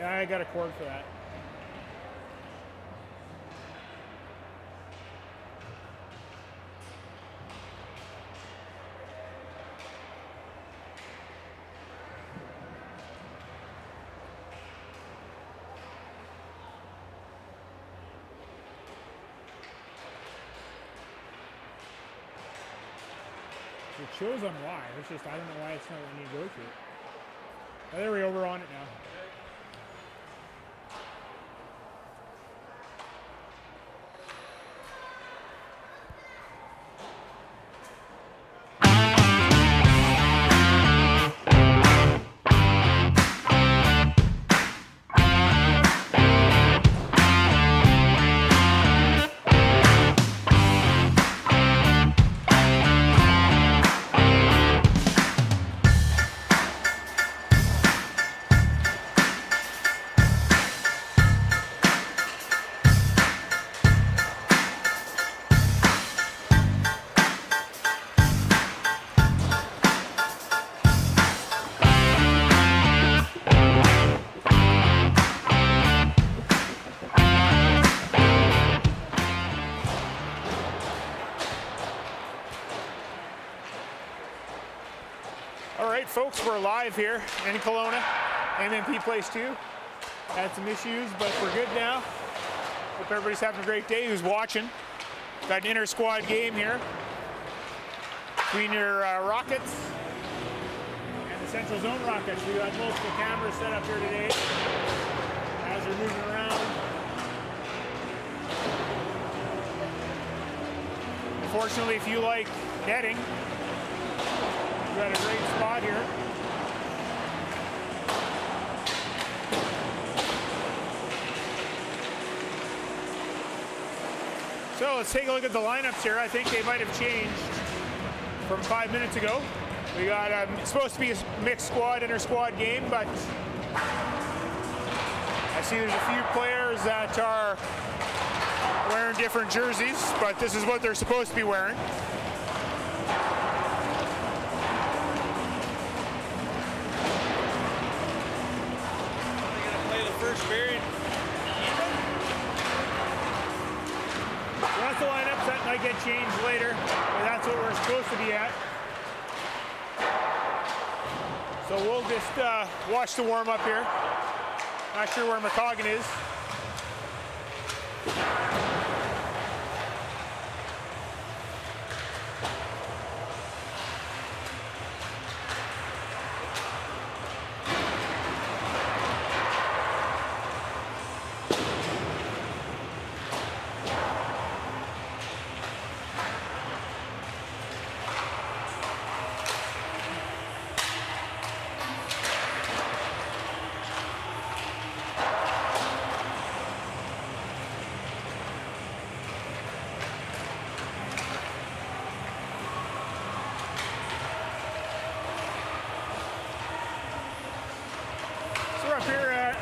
Yeah, I got a cord for that. It shows on live. It's just I don't know why it's not letting me go to it. Oh, there we go. We're on it now. Folks, we're live here in Kelowna, MMP Place 2. Had some issues, but we're good now. Hope everybody's having a great day who's watching. Got an Intersquad game here between your Rockets and the Central Zone Rockets. We got multiple cameras set up here today as they're moving around. Unfortunately, if you like netting, we've got a great spot here. So let's take a look at the lineups here. I think they might have changed from 5 minutes ago. We got it's supposed to be a mixed squad, inter-squad game, but I see there's a few players that are wearing different jerseys, but this is what they're supposed to be wearing. First period. So that's the lineups that might get changed later, but that's what we're supposed to be at. So we'll just watch the warm up here. Not sure where McCoggan is.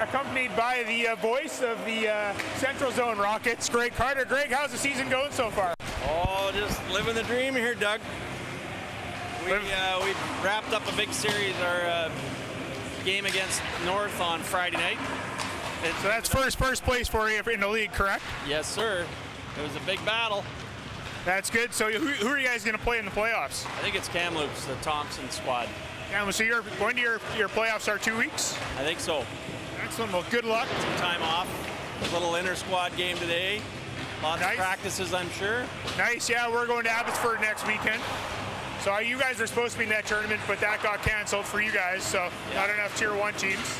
Accompanied by the voice of the Central Zone Rockets, Greg Carter. Greg, how's the season going so far? Oh, just living the dream here, Doug. We wrapped up a big series, our game against North on Friday night. So that's first place for you in the league, correct? Yes, sir. It was a big battle. That's good. So who are you guys going to play in the playoffs? I think it's Kamloops, the Thompson squad. Yeah, so when do your playoffs are 2 weeks? I think so. Excellent. Well, good luck. Some time off. A little inter-squad game today. Lots of practices, I'm sure. Nice. Yeah, we're going to Abbotsford next weekend. So you guys are supposed to be in that tournament, but that got canceled for you guys. So not enough Tier 1 teams.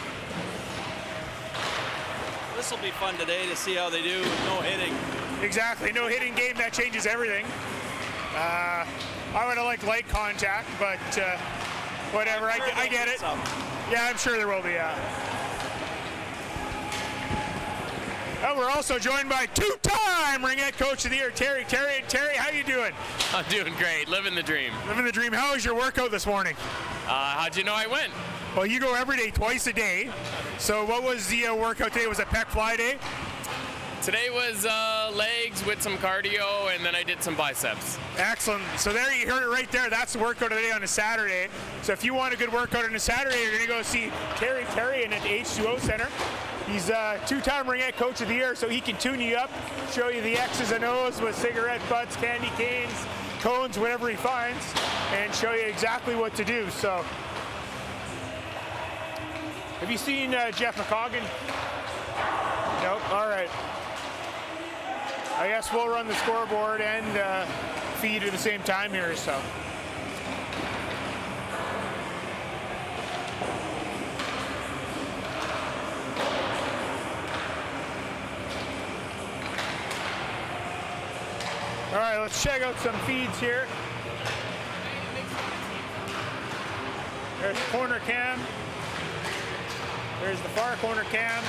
This will be fun today to see how they do with no hitting. Exactly. No hitting game. That changes everything. I would have liked light contact, but whatever. I get it. Yeah, I'm sure there will be. Oh, we're also joined by two-time Ringette Coach of the Year, Terry. Terry, how you doing? I'm doing great. Living the dream. Living the dream. How was your workout this morning? How'd you know I went? Well, you go every day, twice a day. So what was the workout today? Was it pec fly day? Today was legs with some cardio, and then I did some biceps. Excellent. So there you heard it right there. That's the workout of the day on a Saturday. So if you want a good workout on a Saturday, you're going to go see Terry in at the H2O Center. He's a two-time Ringette Coach of the Year, so he can tune you up, show you the X's and O's with cigarette butts, candy canes, cones, whatever he finds, and show you exactly what to do. So, have you seen Jeff McCoggan? Nope. All right. I guess we'll run the scoreboard and feed at the same time here. So. All right, let's check out some feeds here. There's the corner cam. There's the far corner cam.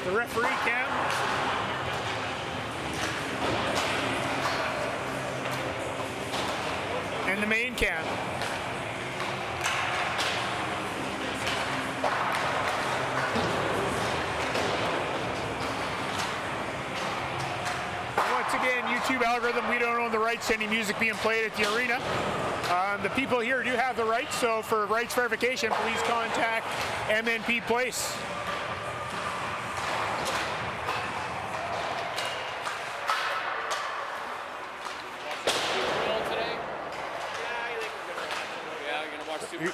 The referee cam. And the main cam. Once again, YouTube algorithm, we don't own the rights to any music being played at the arena. The people here do have the rights, so for rights verification, please contact MNP Place.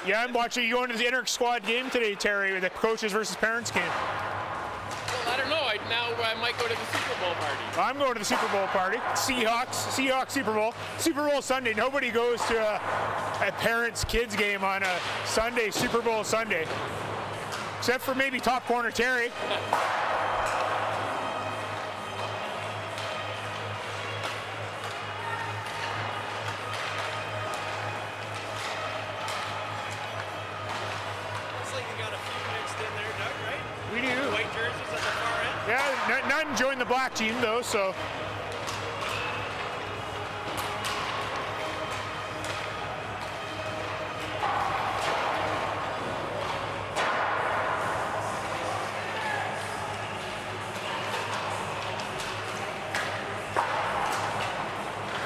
Yeah, I'm watching. You going to the Intersquad game today, Terry, the coaches versus parents game? Well, I don't know. Now I might go to the Super Bowl party. I'm going to the Super Bowl party. Seahawks Super Bowl. Super Bowl Sunday. Nobody goes to a parents' kids game on a Sunday, Super Bowl Sunday. Except for maybe top corner Terry. Yeah, none joined the black team though, so.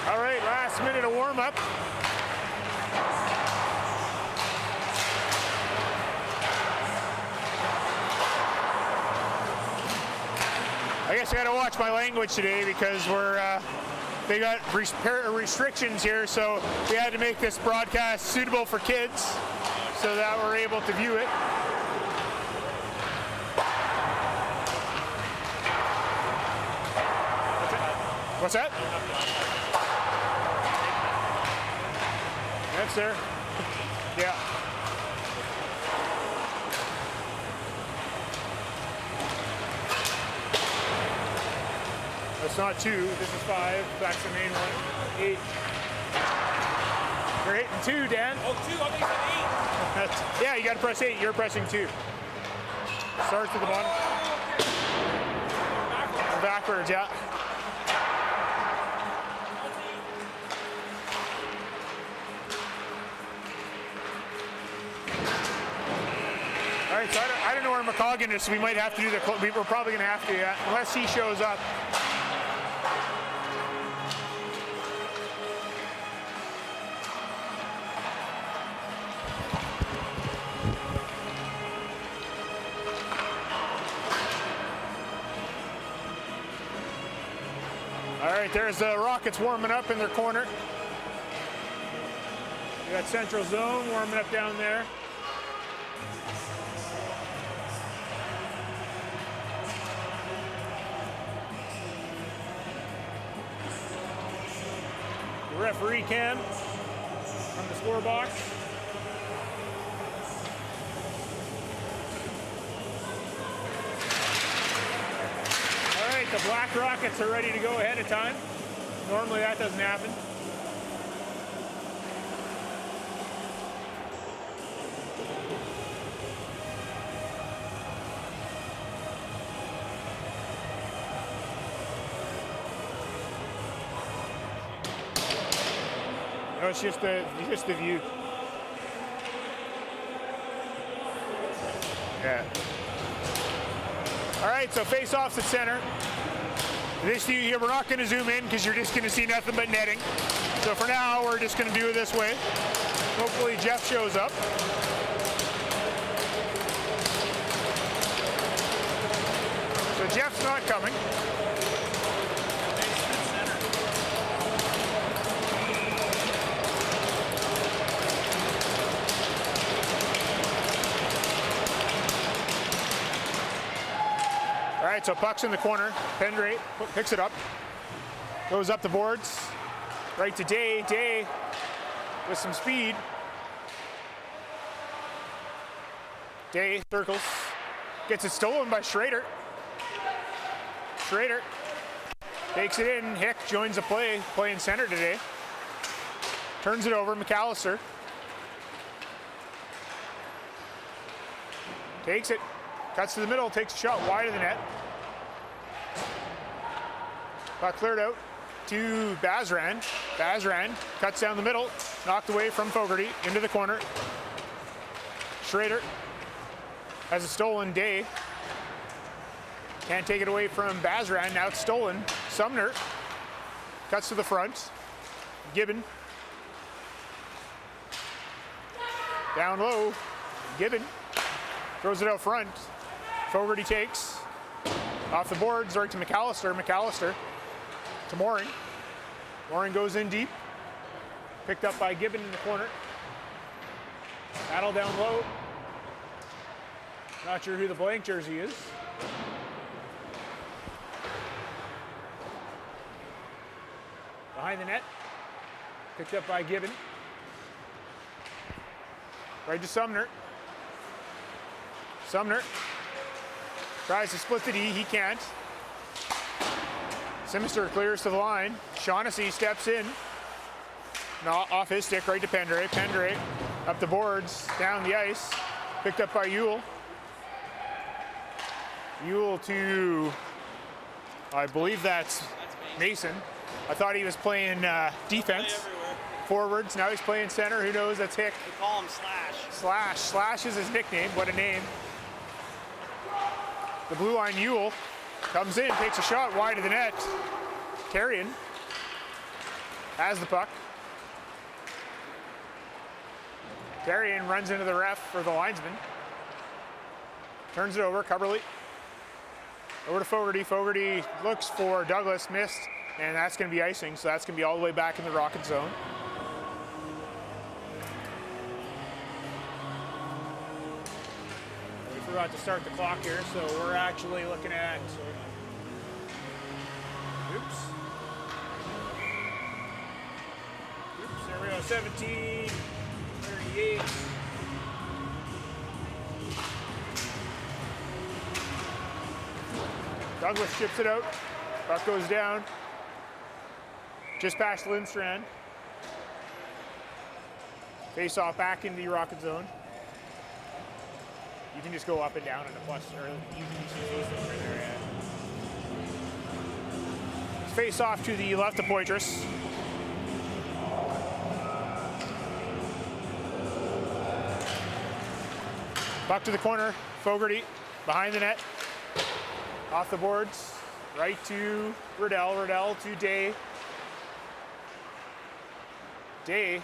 All right, last minute of warm up. I guess I got to watch my language today because they got restrictions here, so we had to make this broadcast suitable for kids so that we're able to view it. What's that? That's there. Yeah. That's not 2, this is 5, that's the main one, 8. You're hitting 2, Dan. Oh, 2, I'm hitting 8. Yeah, you gotta press 8, you're pressing 2. Start to the bottom. Backwards, yeah. All right, so I don't know where McCoggan is, so we might have to do we're probably gonna have to, yeah, unless he shows up. All right, there's the Rockets warming up in their corner. We got Central Zone warming up down there. The referee cam from the score box. The Black Rockets are ready to go ahead of time. Normally that doesn't happen. No, it's just the view. Yeah. All right, so face-offs at center. This view here, we're not going to zoom in because you're just going to see nothing but netting. So for now, we're just going to do it this way. Hopefully Jeff shows up. Jeff's not coming. All right, so puck's in the corner. Pendray picks it up. Goes up the boards. Right to Day. Day with some speed. Day circles. Gets it stolen by Schrader. Schrader takes it in. Hick joins the play. Playing center today. Turns it over. McAllister. Takes it. Cuts to the middle. Takes a shot wide of the net. Puck cleared out to Bazran. Bazran cuts down the middle. Knocked away from Fogarty into the corner. Schrader has a stolen. Day. Can't take it away from Bazran. Now it's stolen. Sumner cuts to the front. Gibbon. Down low. Gibbon throws it out front. Fogarty takes. Off the boards, right to McAllister. McAllister to Mooring. Mooring goes in deep. Picked up by Gibbon in the corner. Battle down low. Not sure who the blank jersey is. Behind the net. Picked up by Gibbon. Right to Sumner. Sumner tries to split the D. He can't. Simister clears to the line. Shaughnessy steps in. No, off his stick, right to Pendray. Pendray up the boards, down the ice. Picked up by Ewell. Ewell to, I believe that's Mason. I thought he was playing defense. Forwards, now he's playing center. Who knows? That's Hick. We call him Slash. Slash. Slash is his nickname. What a name. The blue line Ewell comes in, takes a shot wide of the net. Carrion has the puck. Carrion runs into the ref for the linesman. Turns it over, Coverley. Over to Fogarty. Fogarty looks for Douglas, missed, and that's going to be icing, so that's going to be all the way back in the Rocket zone. We forgot to start the clock here, so we're actually looking at, oops, there we go, 17, 38. Douglas chips it out. Puck goes down. Just past Lindstrand. Face off back into the Rocket zone. You can just go up and down in a plus, or you can just use those over there. Yeah. Face off to the left of Poitras. Puck to the corner. Fogarty behind the net. Off the boards. Right to Riddell. Riddell to Day. Day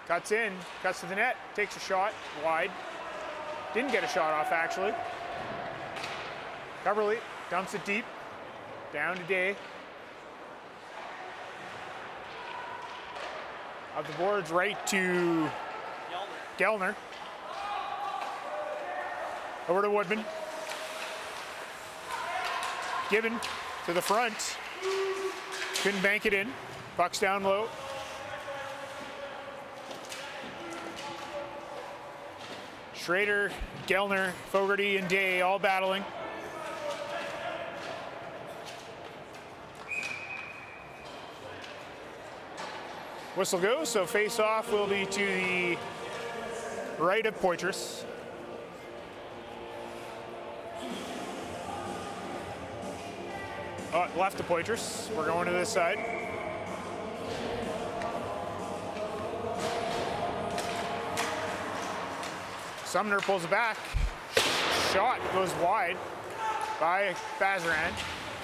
cuts in, cuts to the net, takes a shot wide. Didn't get a shot off, actually. Coverley dumps it deep. Down to Day. Up the boards, right to Gellner. Over to Woodman. Gibbon to the front. Couldn't bank it in. Puck's down low. Schrader, Gellner, Fogarty, and Day all battling. Whistle goes, so face-off will be to the right of Poitras. Left of Poitras. We're going to this side. Sumner pulls it back. Shot goes wide by Bazran.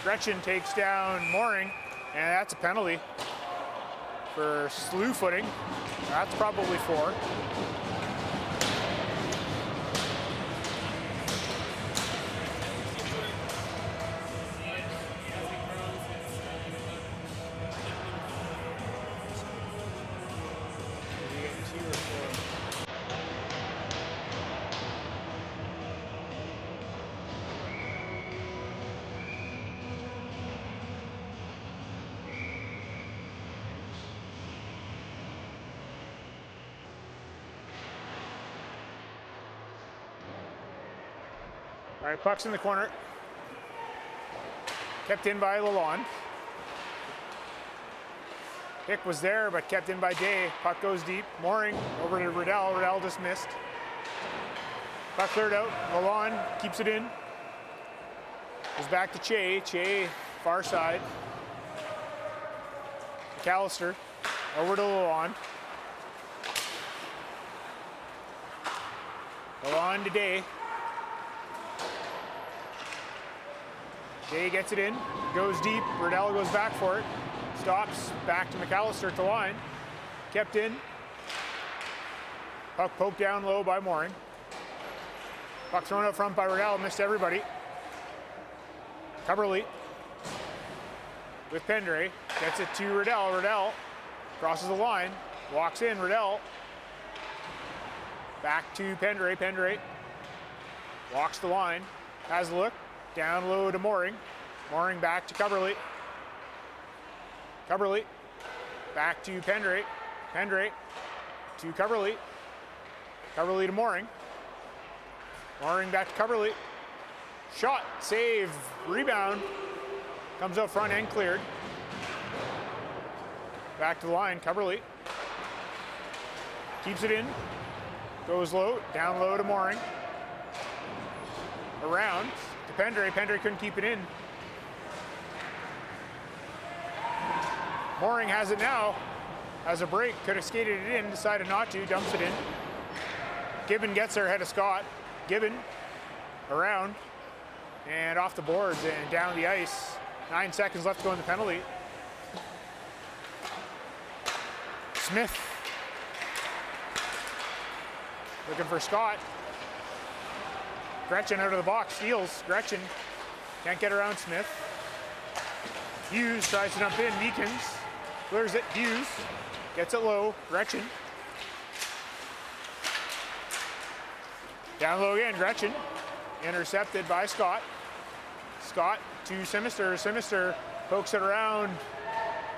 Gretchen takes down Mooring, and that's a penalty for slew footing. That's probably 4. All right, puck's in the corner. Kept in by Lalonde. Hick was there, but kept in by Day. Puck goes deep. Mooring over to Riddell. Riddell just missed. Puck cleared out. Lalonde keeps it in. Goes back to Che. Che, far side. McAllister over to Lalonde. Lalonde to Day. Day gets it in. Goes deep. Riddell goes back for it. Stops, back to McAllister at the line. Kept in. Puck poked down low by Mooring. Puck thrown out front by Riddell, missed everybody. Cubberly with Pendray, gets it to Riddell. Riddell crosses the line, walks in. Riddell back to Pendray. Pendray walks the line, has a look, down low to Mooring. Mooring back to Cubberly. Cubberly back to Pendray. Pendray to Cubberly. Cubberly to Mooring. Mooring back to Cubberly. Shot, save, rebound. Comes out front and cleared. Back to the line, Cubberly. Keeps it in. Goes low, down low to Mooring. Around to Pendray. Pendray couldn't keep it in. Mooring has it now. Has a break, could have skated it in, decided not to, dumps it in. Gibbon gets there ahead of Scott. Gibbon around and off the boards and down the ice. 9 seconds left to go in the penalty. Smith looking for Scott. Gretchen out of the box, steals. Gretchen can't get around Smith. Hughes tries to dump in. Meekins clears it. Hughes gets it low. Gretchen. Down low again, Gretchen. Intercepted by Scott. Scott to Simister. Simister pokes it around.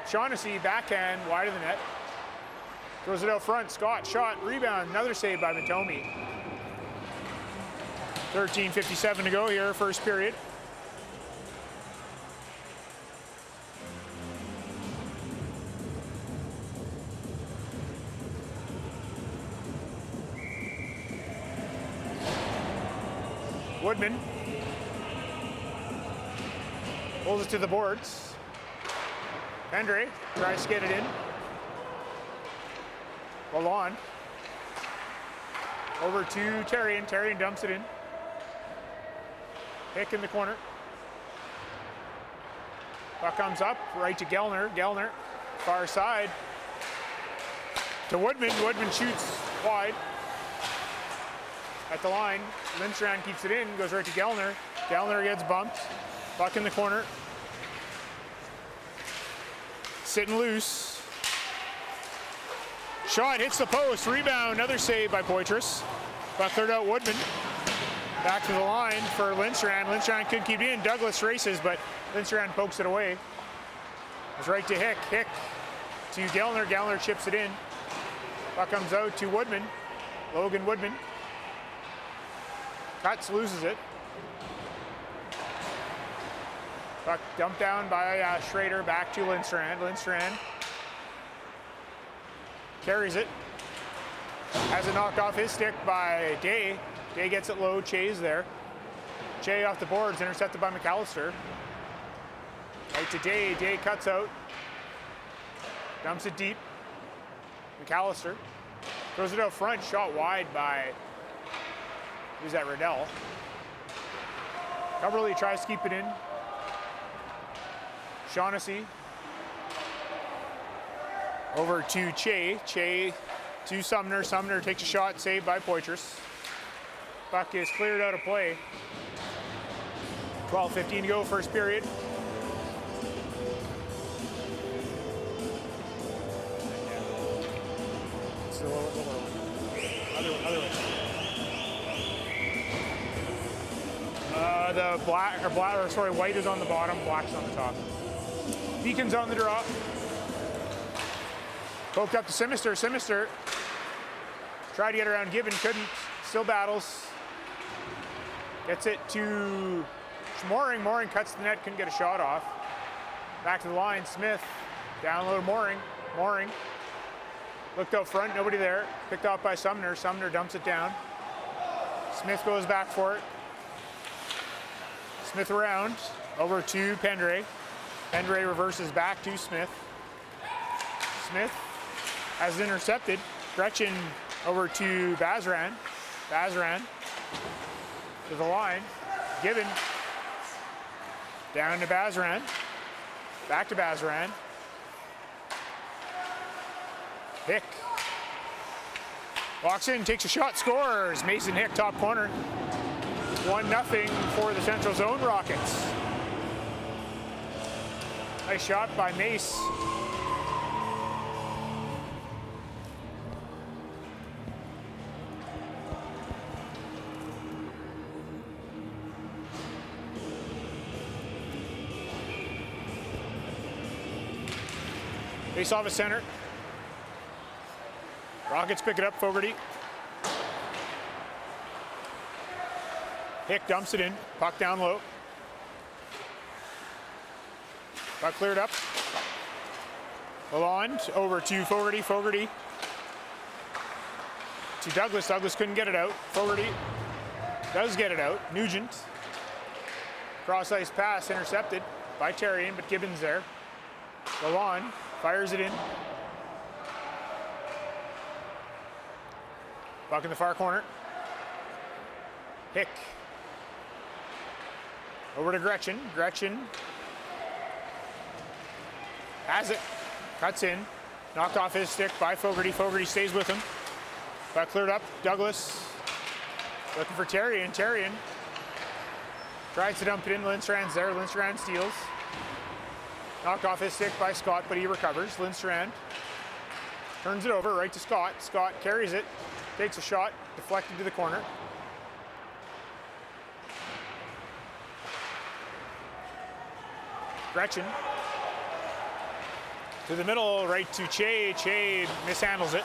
Shaughnessy, backhand, wide of the net. Throws it out front. Scott, shot, rebound, another save by Matomi. 13:57 to go here, first period. Woodman pulls it to the boards. Pendray tries to get it in. Lalonde over to Terrian. Terrian dumps it in. Hick in the corner. Puck comes up right to Gellner. Gellner far side to Woodman. Woodman shoots wide at the line. Lindstrand keeps it in, goes right to Gellner. Gellner gets bumped. Puck in the corner. Sitting loose. Shot hits the post. Rebound. Another save by Poitras. Puck cleared out Woodman. Back to the line for Lindstrand. Lindstrand couldn't keep it in. Douglas races, but Lindstrand pokes it away. It's right to Hick. Hick to Gellner. Gellner chips it in. Puck comes out to Woodman. Logan Woodman. Cuts, loses it. Puck dumped down by Schrader, back to Lindstrand. Lindstrand carries it. Has it knocked off his stick by Day. Day gets it low, Che's there. Che off the boards, intercepted by McAllister. Right to Day, Day cuts out. Dumps it deep. McAllister throws it out front, shot wide by, who's that, Riddell. Cubberly tries to keep it in. Shaughnessy over to Che. Che to Sumner. Sumner takes a shot, saved by Poitras. Puck is cleared out of play. 12:15 to go, first period. It's the lower one. Other one. The white is on the bottom, black's on the top. Beacon's on the draw. Poked up to Simister. Simister tried to get around Gibbon, couldn't. Still battles. Gets it to Mooring. Mooring cuts the net, couldn't get a shot off. Back to the line, Smith. Down low to Mooring. Mooring. Looked out front, nobody there. Picked off by Sumner. Sumner dumps it down. Smith goes back for it. Smith around, over to Pendre. Pendre reverses back to Smith. Smith has it intercepted. Gretchen over to Bazran. Bazran to the line. Given. Down to Bazran. Back to Bazran. Hick. Walks in, takes a shot, scores. Mason Hick, top corner. 1-0 for the Central Zone Rockets. Nice shot by Mace. Face off a center. Rockets pick it up, Fogarty. Hick dumps it in, puck down low. Puck cleared up. Lalonde over to Fogarty. Fogarty to Douglas. Douglas couldn't get it out. Fogarty does get it out. Nugent. Cross ice pass intercepted by Terrian, but Gibbons there. Lalonde fires it in. Puck in the far corner. Hick. Over to Gretchen. Gretchen has it. Cuts in. Knocked off his stick by Fogarty. Fogarty stays with him. Puck cleared up. Douglas looking for Terrian. Terrian tries to dump it in. Lindstrand's there. Lindstrand steals. Knocked off his stick by Scott, but he recovers. Lindstrand turns it over right to Scott. Scott carries it. Takes a shot, deflected to the corner. Gretchen to the middle, right to Che. Che mishandles it.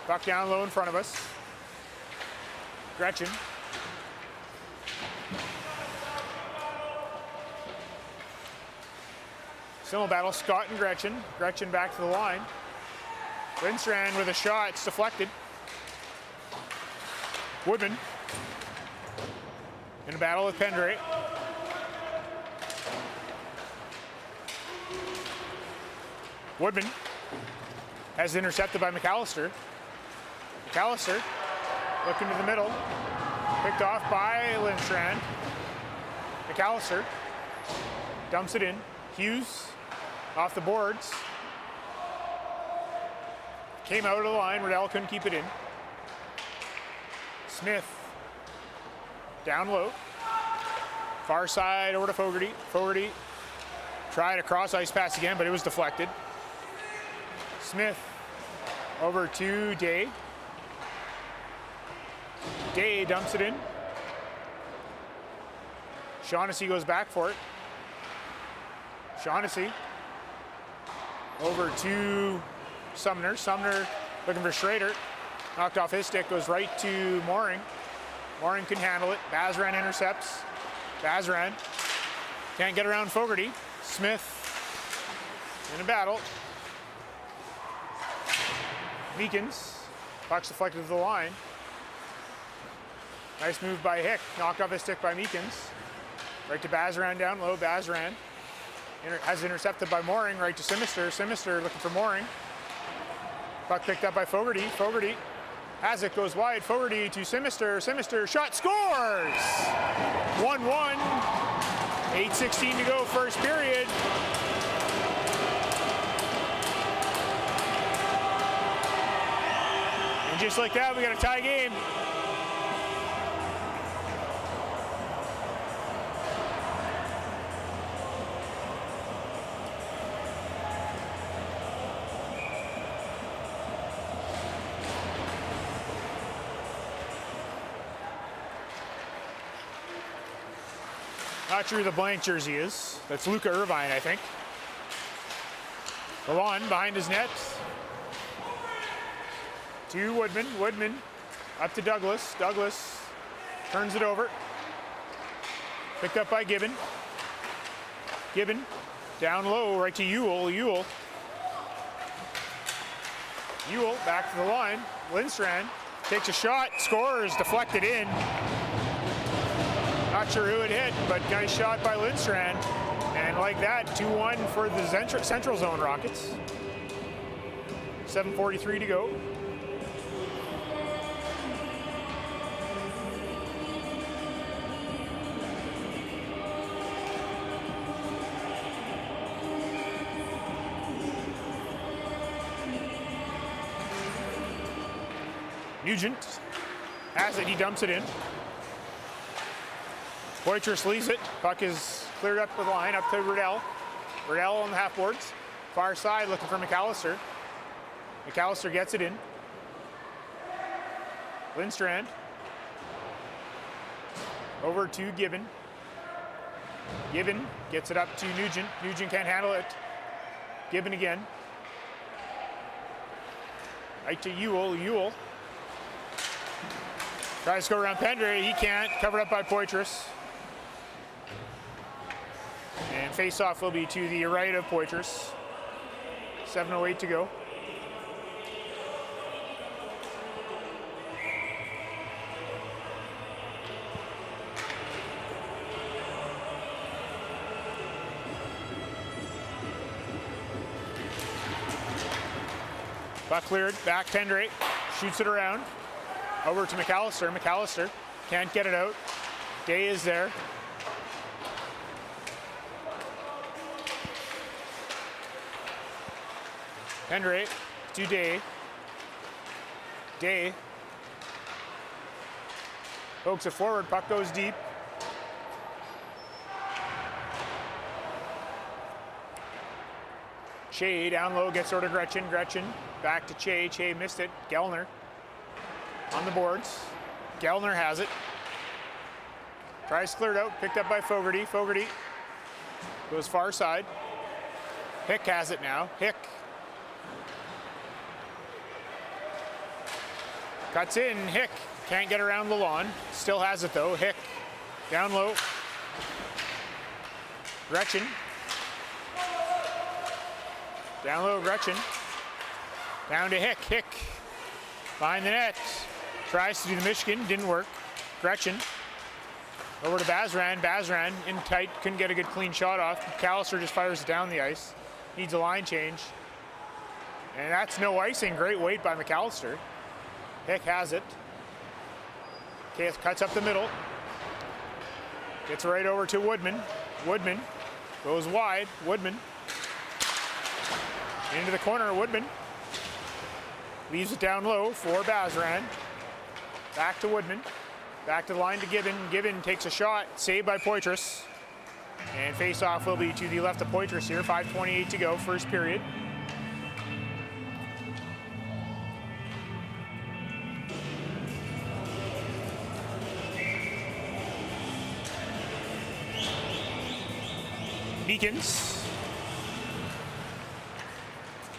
Puck down low in front of us. Gretchen. Still battle, Scott and Gretchen. Gretchen back to the line. Lindstrand with a shot, it's deflected. Woodman in a battle with Pendre. Woodman has intercepted by McAllister. McAllister looking to the middle. Picked off by Lindstrand. McAllister dumps it in. Hughes off the boards. Came out of the line. Riddell couldn't keep it in. Smith down low. Far side over to Fogarty. Fogarty tried a cross ice pass again, but it was deflected. Smith over to Day. Day dumps it in. Shaughnessy goes back for it. Shaughnessy over to Sumner. Sumner looking for Schrader. Knocked off his stick, goes right to Mooring. Mooring can handle it. Bazran intercepts. Bazran can't get around Fogarty. Smith in a battle. Meekins. Puck's deflected to the line. Nice move by Hick. Knocked off his stick by Meekins. Right to Bazran down low. Bazran has intercepted by Mooring. Right to Simister. Simister looking for Mooring. Puck picked up by Fogarty. Fogarty has it, goes wide. Fogarty to Simister. Simister shot, scores! 1-1. 8:16 to go, first period. And just like that, we got a tie game. Not sure who the blank jersey is. That's Luca Irvine, I think. Lalonde behind his net. To Woodman. Woodman up to Douglas. Douglas turns it over. Picked up by Gibbon. Gibbon down low, right to Ewell. Ewell back to the line. Lindstrand takes a shot, scores, deflected in. Not sure who it hit, but nice shot by Lindstrand. And like that, 2-1 for the Central Zone Rockets. 7:43 to go. Nugent has it, he dumps it in. Poitras leaves it. Puck is cleared up the line, up to Riddell. Riddell on the half boards. Far side looking for McAllister. McAllister gets it in. Lindstrand. Over to Gibbon. Gibbon gets it up to Nugent. Nugent can't handle it. Gibbon again. Right to Ewell. Ewell tries to go around Pendre. He can't. Covered up by Poitras. And face-off will be to the right of Poitras. 7:08 to go. Puck cleared. Back Pendre. Shoots it around. Over to McAllister. McAllister can't get it out. Day is there. Pendre to Day. Day pokes it forward. Puck goes deep. Che down low gets over to Gretchen. Gretchen back to Che. Che missed it. Gellner on the boards. Gellner has it. Tries cleared out. Picked up by Fogarty. Fogarty goes far side. Hick has it now. Hick cuts in. Hick can't get around the lawn. Still has it though. Hick down low. Gretchen. Down low, Gretchen. Down to Hick. Hick behind the net. Tries to do the Michigan. Didn't work. Gretchen. Over to Bazran. Bazran in tight. Couldn't get a good clean shot off. McAllister just fires it down the ice. Needs a line change. And that's no icing. Great weight by McAllister. Hick has it. Okay, cuts up the middle. Gets right over to Woodman. Woodman goes wide. Woodman into the corner. Woodman leaves it down low for Bazran. Back to Woodman. Back to the line to Gibbon. Gibbon takes a shot. Saved by Poitras. And face-off will be to the left of Poitras here. 5:28 to go, first period. Meekins.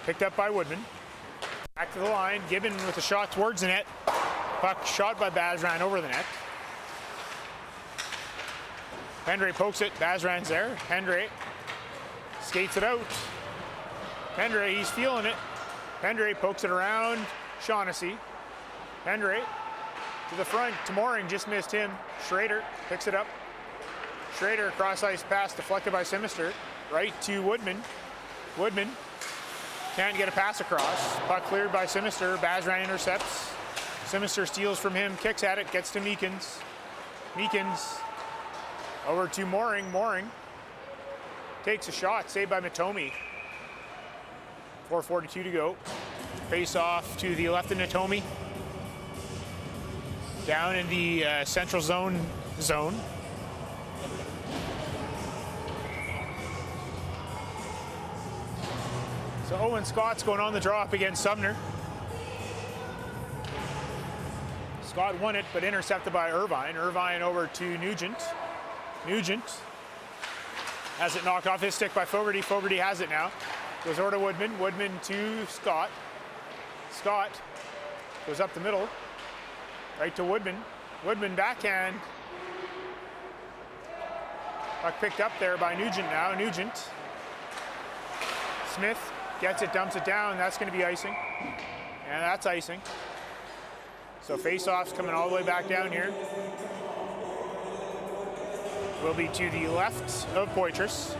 Picked up by Woodman. Back to the line. Gibbon with a shot towards the net. Puck shot by Bazran over the net. Pendre pokes it. Bazran's there. Pendre skates it out. Pendre, he's feeling it. Pendre pokes it around Shaughnessy. Pendre to the front. Mooring just missed him. Schrader picks it up. Schrader cross ice pass deflected by Simister. Right to Woodman. Woodman can't get a pass across. Puck cleared by Simister. Bazran intercepts. Simister steals from him, kicks at it, gets to Meekins. Meekins over to Mooring. Mooring takes a shot, saved by Matomi. 4:42 to go. Face off to the left of Natomi. Down in the central zone. So Owen Scott's going on the draw up against Sumner. Scott won it, but intercepted by Irvine. Irvine over to Nugent. Nugent has it knocked off his stick by Fogarty. Fogarty has it now. Goes over to Woodman. Woodman to Scott. Scott goes up the middle. Right to Woodman. Woodman backhand. Puck picked up there by Nugent now. Nugent. Smith gets it, dumps it down. That's going to be icing. And that's icing. So face-off's coming all the way back down here. Will be to the left of Poitras.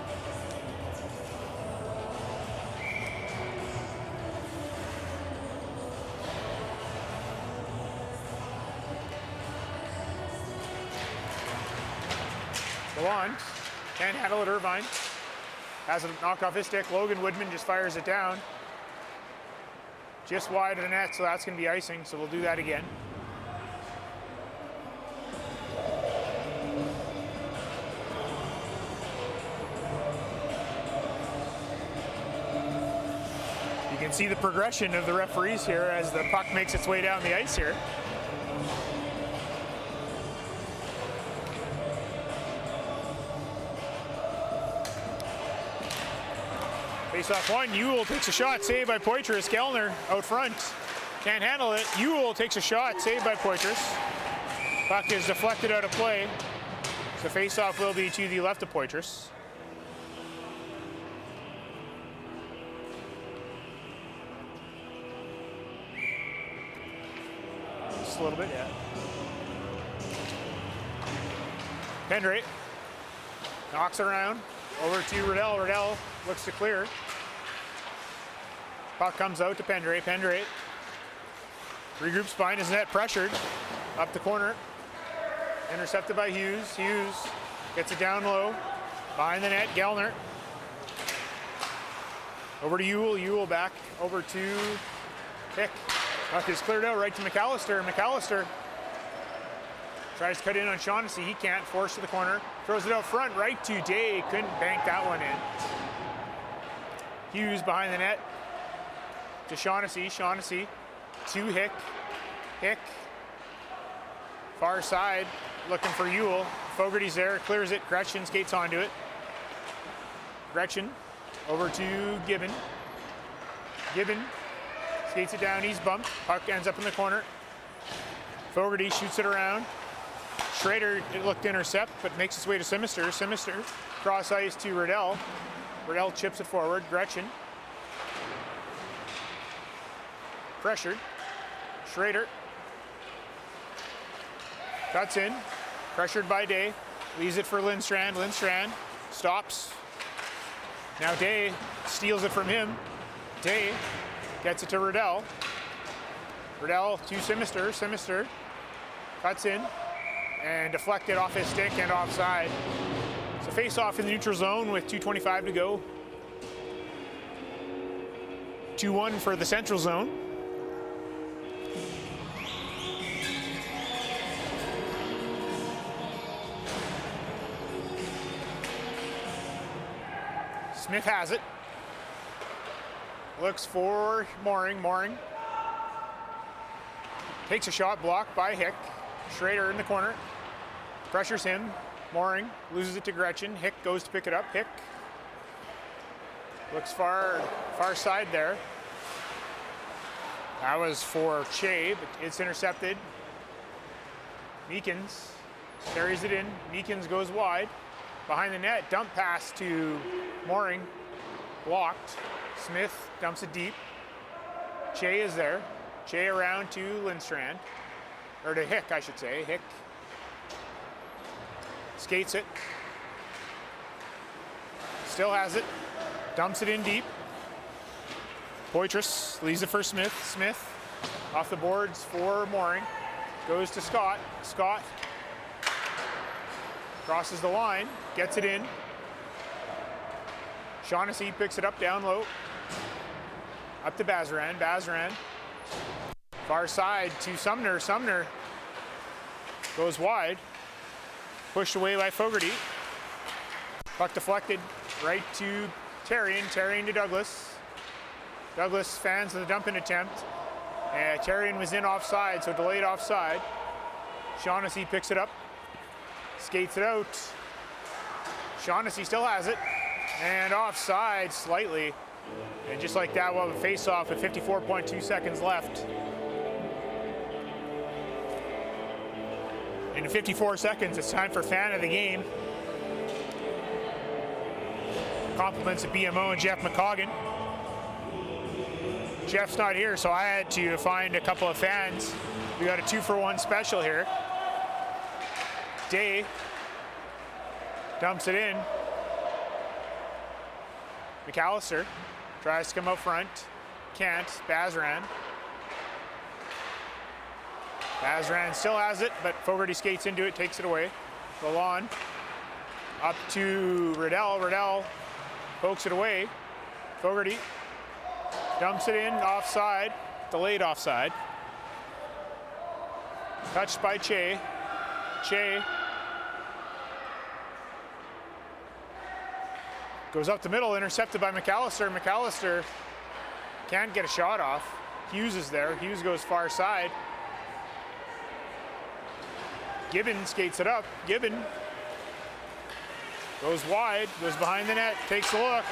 Gallant can't handle it. Irvine has it knocked off his stick. Logan Woodman just fires it down. Just wide of the net, so that's going to be icing, so we'll do that again. You can see the progression of the referees here as the puck makes its way down the ice here. Face-off one, Ewell takes a shot, saved by Poitras. Kellner out front, can't handle it. Ewell takes a shot, saved by Poitras. Puck is deflected out of play. So face-off will be to the left of Poitras. Just a little bit, yeah. Pendray knocks it around, over to Riddell. Riddell looks to clear. Puck comes out to Pendray. Pendray regroups behind his net, pressured up the corner. Intercepted by Hughes. Hughes gets it down low behind the net. Gellner over to Ewell. Ewell back over to Hick. Puck is cleared out right to McAllister. McAllister tries to cut in on Shaughnessy. He can't. Forced to the corner. Throws it out front right to Day. Couldn't bank that one in. Hughes behind the net to Shaughnessy. Shaughnessy to Hick. Hick far side looking for Ewell. Fogarty's there, clears it. Gretchen skates onto it. Gretchen over to Gibbon. Gibbon skates it down. He's bumped. Puck ends up in the corner. Fogarty shoots it around. Schrader, it looked to intercept, but makes its way to Simister. Simister cross ice to Riddell. Riddell chips it forward. Gretchen pressured. Schrader cuts in. Pressured by Day. Leaves it for Lindstrand. Lindstrand stops. Now Day steals it from him. Day gets it to Riddell. Riddell to Simister. Simister cuts in and deflected off his stick and offside. So face off in the neutral zone with 2:25 to go. 2-1 for the central zone. Smith has it. Looks for Mooring. Mooring takes a shot, blocked by Hick. Schrader in the corner. Pressures him. Mooring loses it to Gretchen. Hick goes to pick it up. Hick looks far side there. That was for Che, but it's intercepted. Meekins carries it in. Meekins goes wide. Behind the net, dump pass to Mooring. Blocked. Smith dumps it deep. Che is there. Che around to Lindstrand. Or to Hick, I should say. Hick skates it. Still has it. Dumps it in deep. Poitras leaves it for Smith. Smith off the boards for Mooring. Goes to Scott. Scott crosses the line. Gets it in. Shaughnessy picks it up down low. Up to Bazaran. Bazaran far side to Sumner. Sumner goes wide. Pushed away by Fogarty. Puck deflected right to Terrian. Terrian to Douglas. Douglas fans the dump-in attempt. Terrian was in offside, so delayed offside. Shaughnessy picks it up. Skates it out. Shaughnessy still has it. And offside slightly. And just like that, we'll have a face-off with 54.2 seconds left. In 54 seconds, it's time for fan of the game. Compliments of BMO and Jeff McCoggan. Jeff's not here, so I had to find a couple of fans. We got a 2-for-1 special here. Day dumps it in. McAllister tries to come up front. Can't. Bazran. Bazran still has it, but Fogarty skates into it, takes it away. Lalonde up to Riddell. Riddell pokes it away. Fogarty dumps it in, offside, delayed offside. Touched by Che. Che goes up the middle, intercepted by McAllister. McAllister can't get a shot off. Hughes is there. Hughes goes far side. Gibbon skates it up. Gibbon goes wide, goes behind the net, takes a look,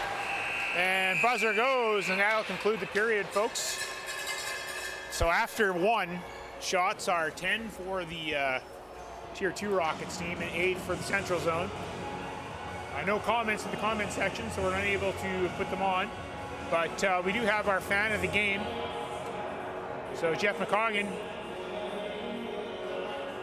and buzzer goes, and that'll conclude the period, folks. So after one, shots are 10 for the Tier 2 Rockets team and 8 for the Central Zone. No comments in the comment section, so we're unable to put them on. But we do have our fan of the game. So Jeff McCoggan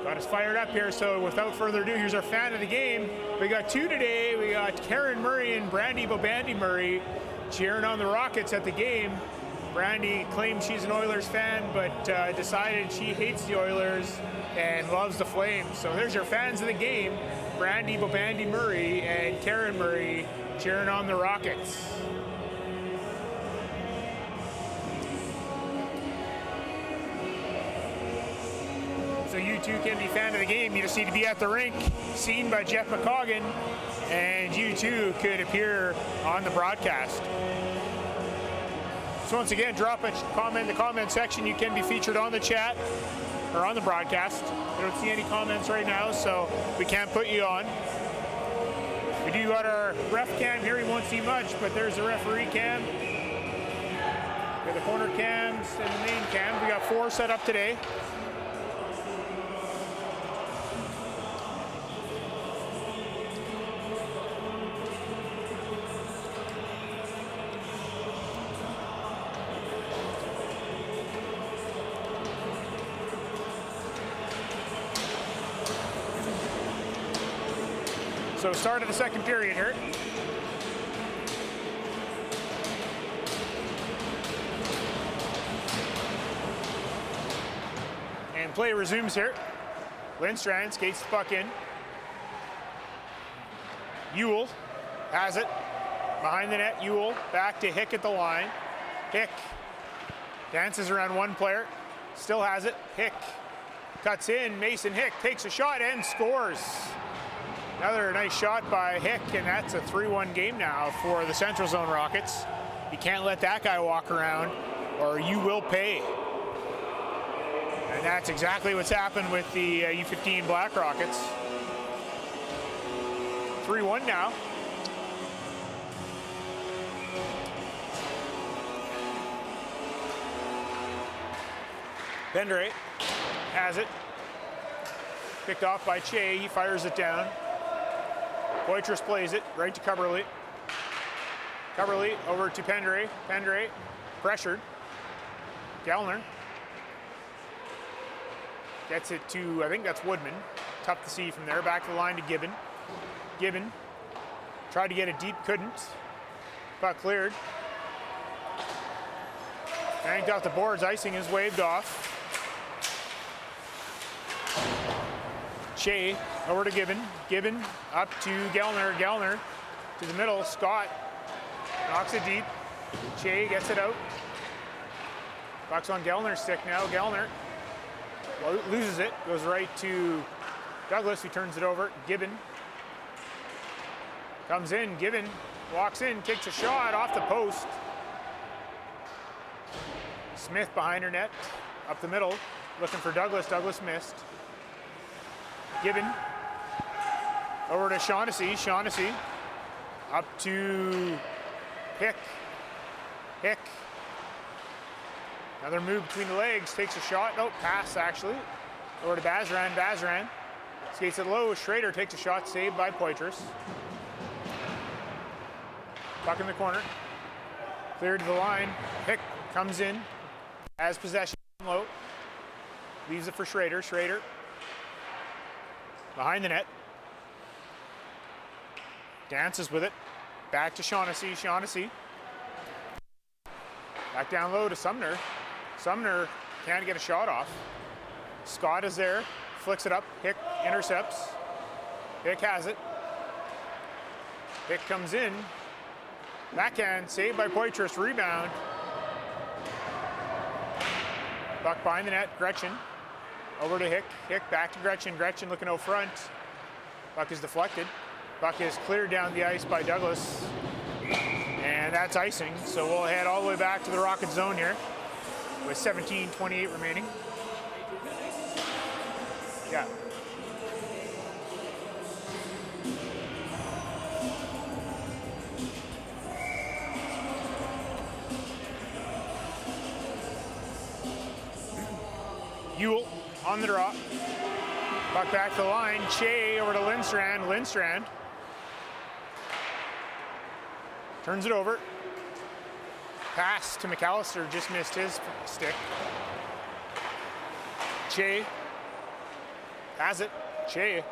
got us fired up here. So without further ado, here's our fan of the game. We got two today. We got Karen Murray and Brandy Bobandy Murray cheering on the Rockets at the game. Brandy claims she's an Oilers fan, but decided she hates the Oilers and loves the Flames. So there's your fans of the game. Brandy Bobandy Murray and Karen Murray cheering on the Rockets. So you too can be fan of the game. You just need to be at the rink, seen by Jeff McCoggan, and you too could appear on the broadcast. So once again, drop a comment in the comment section. You can be featured on the chat or on the broadcast. I don't see any comments right now, so we can't put you on. We do got our ref cam here. You won't see much, but there's the referee cam. We got the corner cams and the main cam. We got 4 set up today. So start of the second period here. And play resumes here. Lindstrand skates the puck in. Ewell has it. Behind the net, Ewell back to Hick at the line. Hick dances around one player. Still has it. Hick cuts in. Mason Hick takes a shot and scores. Another nice shot by Hick, and that's a 3-1 game now for the Central Zone Rockets. You can't let that guy walk around, or you will pay. And that's exactly what's happened with the U15 Black Rockets. 3-1 now. Bendre has it. Picked off by Che. He fires it down. Poitras plays it right to Coverly. Coverly over to Pendre. Pendre pressured. Gellner gets it to, I think that's Woodman. Tough to see from there. Back to the line to Gibbon. Gibbon tried to get it deep, couldn't. Puck cleared. Banked off the boards. Icing is waved off. Che over to Gibbon. Gibbon up to Gellner. Gellner to the middle. Scott knocks it deep. Che gets it out. Puck's on Gellner's stick now. Gellner loses it. Goes right to Douglas, who turns it over. Gibbon comes in. Gibbon walks in, kicks a shot off the post. Smith behind her net. Up the middle, looking for Douglas. Douglas missed. Gibbon over to Shaughnessy. Shaughnessy up to Hick. Hick. Another move between the legs. Takes a shot. Nope, pass actually. Over to Bazran. Bazran skates it low. Schrader takes a shot. Saved by Poitras. Puck in the corner. Cleared to the line. Hick comes in. Has possession low. Leaves it for Schrader. Schrader. Behind the net. Dances with it. Back to Shaughnessy. Shaughnessy. Back down low to Sumner. Sumner can't get a shot off. Scott is there. Flicks it up. Hick intercepts. Hick has it. Hick comes in. Backhand, saved by Poitras, rebound. Puck behind the net, Gretchen. Over to Hick. Hick back to Gretchen. Gretchen looking out front. Puck is deflected. Puck is cleared down the ice by Douglas. And that's icing. So we'll head all the way back to the Rocket zone here with 17:28 remaining. Yeah. Ewell on the draw. Puck back to the line. Che over to Lindstrand. Lindstrand turns it over. Pass to McAllister. Just missed his stick. Che has it. Che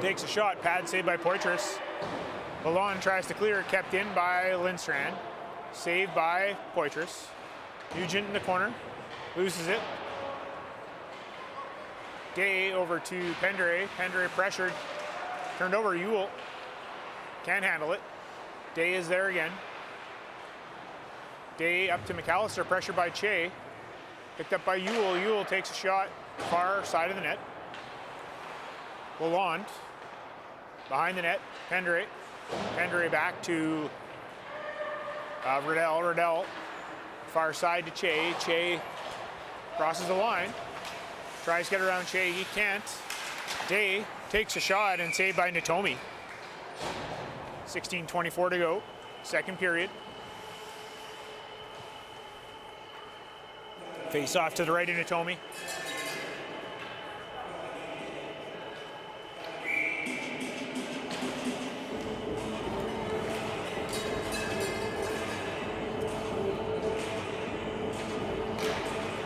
takes a shot. Pad saved by Poitras. Ballon tries to clear. Kept in by Lindstrand. Saved by Poitras. Nugent in the corner. Loses it. Day over to Pendray. Pendray pressured. Turned over. Ewell can't handle it. Day is there again. Day up to McAllister. Pressured by Che. Picked up by Ewell. Ewell takes a shot. Far side of the net. Lalonde behind the net. Pendray. Pendray back to Riddell. Riddell far side to Che. Che crosses the line. Tries to get around Che. He can't. Day takes a shot and saved by Natomi. 16:24 to go. Second period. Face off to the right of Natomi.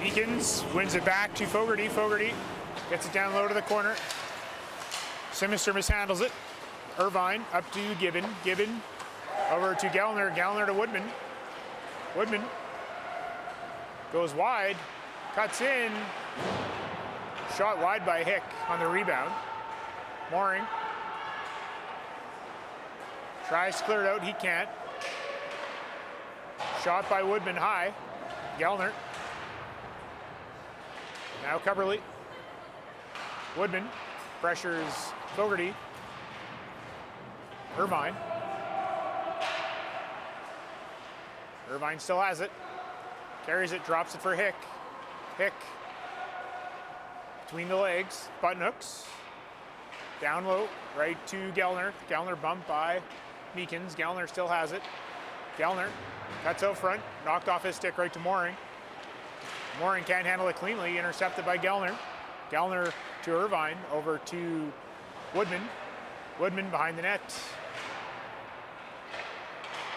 Eakins wins it back to Fogarty. Fogarty gets it down low to the corner. Sinister mishandles it. Irvine up to Gibbon. Gibbon over to Gellner. Gellner to Woodman. Woodman goes wide. Cuts in. Shot wide by Hick on the rebound. Mooring tries to clear it out. He can't. Shot by Woodman high. Gellner. Now Coverley. Woodman pressures Fogarty. Irvine. Irvine still has it. Carries it, drops it for Hick. Hick. Between the legs. Button hooks. Down low, right to Gellner. Gellner bumped by Meekins. Gellner still has it. Gellner cuts out front. Knocked off his stick right to Mooring. Mooring can't handle it cleanly. Intercepted by Gellner. Gellner to Irvine. Over to Woodman. Woodman behind the net.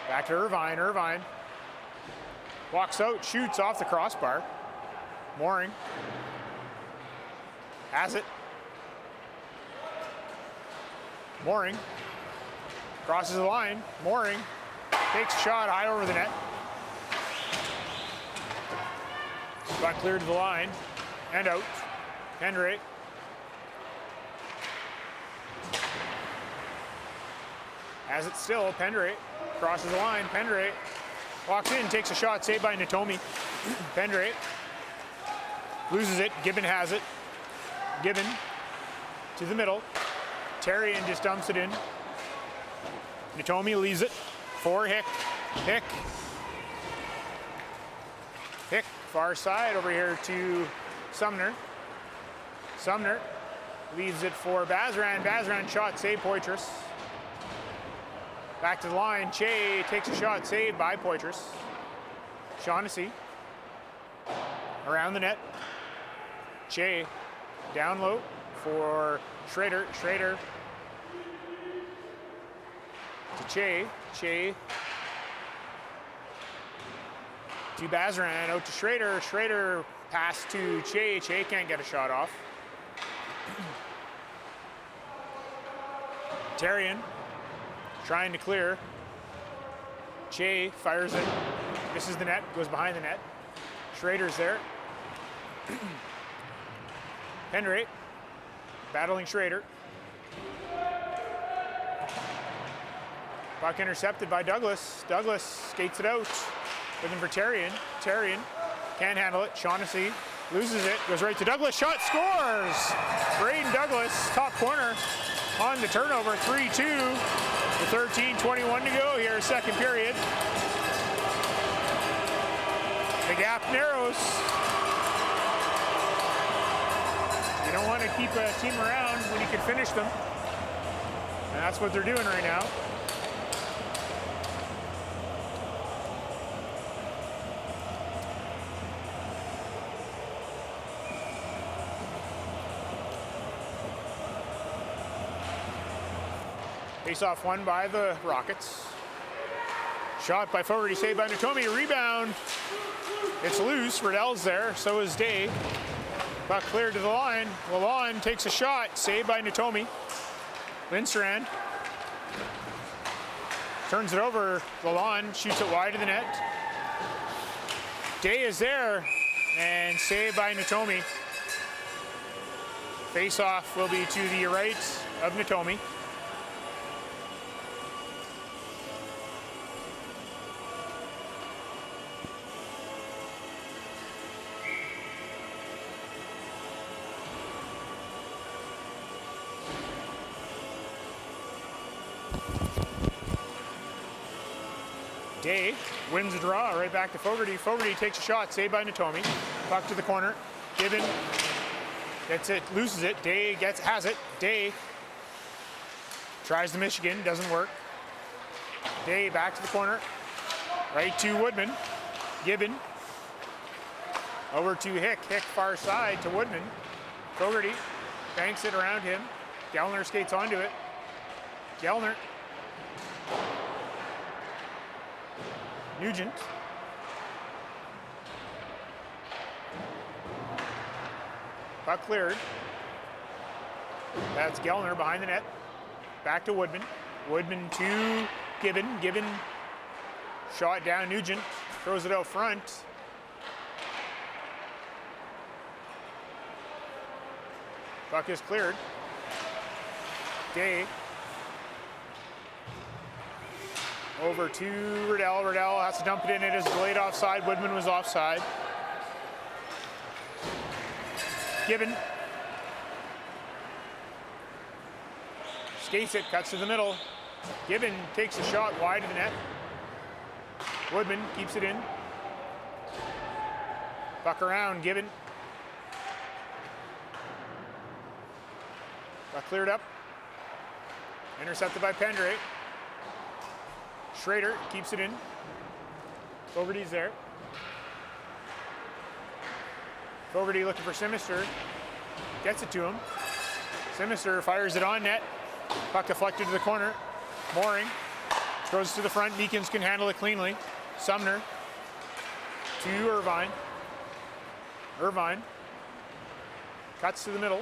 Back to Irvine. Irvine walks out, shoots off the crossbar. Mooring has it. Mooring crosses the line. Mooring takes a shot high over the net. Got cleared to the line and out. Pendray. Has it still. Pendray crosses the line. Pendray walks in, takes a shot, saved by Natomi. Pendray loses it. Gibbon has it. Gibbon to the middle. Terrian just dumps it in. Natomi leaves it for Hick. Hick. Hick, far side over here to Sumner. Sumner leaves it for Bazran. Bazran shot, saved Poitras. Back to the line. Che takes a shot, saved by Poitras. Shaughnessy around the net. Che down low for Schrader. Schrader to Che. Che to Bazran, out to Schrader. Schrader pass to Che. Che can't get a shot off. Tarian trying to clear. Che fires it, misses the net, goes behind the net. Schrader's there. Henry battling Schrader. Puck intercepted by Douglas. Douglas skates it out. Looking for Tarian. Tarian can't handle it. Shaughnessy loses it. Goes right to Douglas. Shot, scores! Braden Douglas, top corner on the turnover. 3-2. With 13:21 to go here, second period. The gap narrows. You don't want to keep a team around when you can finish them. And that's what they're doing right now. Face-off won by the Rockets. Shot by Fogarty, saved by Natomi. Rebound. It's loose. Riddell's there. So is Day. Puck cleared to the line. Lalonde takes a shot. Saved by Natomi. Lindstrand turns it over. Lalonde shoots it wide of the net. Day is there and saved by Natomi. Face-off will be to the right of Natomi. Day wins the draw, right back to Fogarty. Fogarty takes a shot, saved by Natomi. Puck to the corner. Gibbon gets it, loses it. Day has it. Day tries the Michigan, doesn't work. Day back to the corner. Right to Woodman. Gibbon over to Hick. Hick far side to Woodman. Fogarty banks it around him. Gellner skates onto it. Gellner. Nugent. Puck cleared. That's Gellner behind the net. Back to Woodman. Woodman to Gibbon. Gibbon shot down. Nugent throws it out front. Puck is cleared. Day. Over to Riddell. Riddell has to dump it in. It is delayed offside. Woodman was offside. Gibbon skates it, cuts to the middle. Gibbon takes a shot wide of the net. Woodman keeps it in. Puck around, Gibbon. Puck cleared up. Intercepted by Pendre. Schrader keeps it in. Fogarty's there. Fogarty looking for Simister. Gets it to him. Simister fires it on net. Puck deflected to the corner. Mooring throws it to the front. Meekins can handle it cleanly. Sumner to Irvine. Irvine cuts to the middle.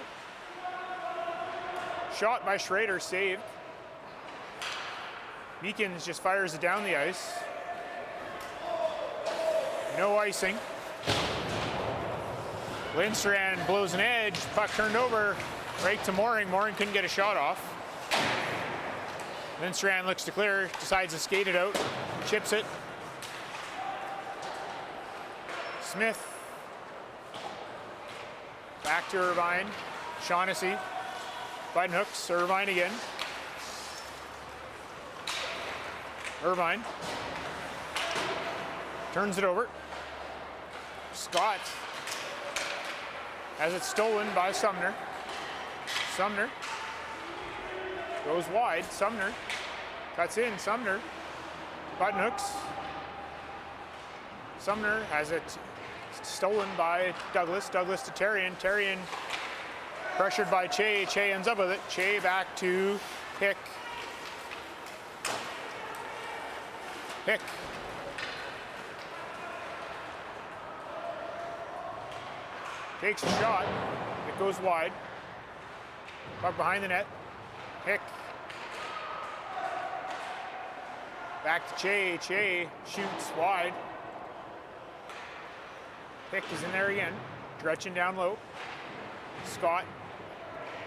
Shot by Schrader, saved. Meekins just fires it down the ice. No icing. Lindstrand blows an edge. Puck turned over right to Mooring. Mooring couldn't get a shot off. Lindstrand looks to clear, decides to skate it out. Chips it. Smith. Back to Irvine. Shaughnessy. Button hooks. Irvine again. Irvine turns it over. Scott has it stolen by Sumner. Sumner goes wide. Sumner cuts in. Sumner button hooks. Sumner has it stolen by Douglas. Douglas to Tarian. Tarian pressured by Che. Che ends up with it. Che back to Hick. Pick. Takes a shot. It goes wide. Puck behind the net. Pick. Back to Che. Che shoots wide. Pick is in there again. Gretchen down low. Scott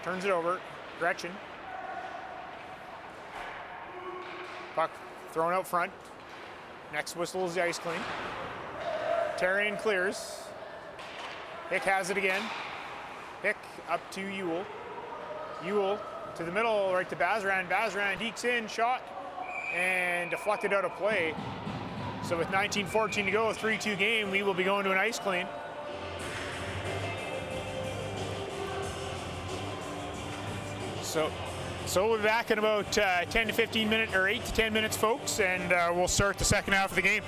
turns it over. Gretchen. Puck thrown out front. Next whistle is the ice clean. Tarian clears. Pick has it again. Pick up to Ewell. Ewell to the middle, right to Bazran. Bazran dekes in, shot, and deflected out of play. So with 19:14 to go, a 3-2 game, we will be going to an ice clean. So we'll be back in about 10 to 15 minutes, or 8 to 10 minutes, folks, and we'll start the second half of the game.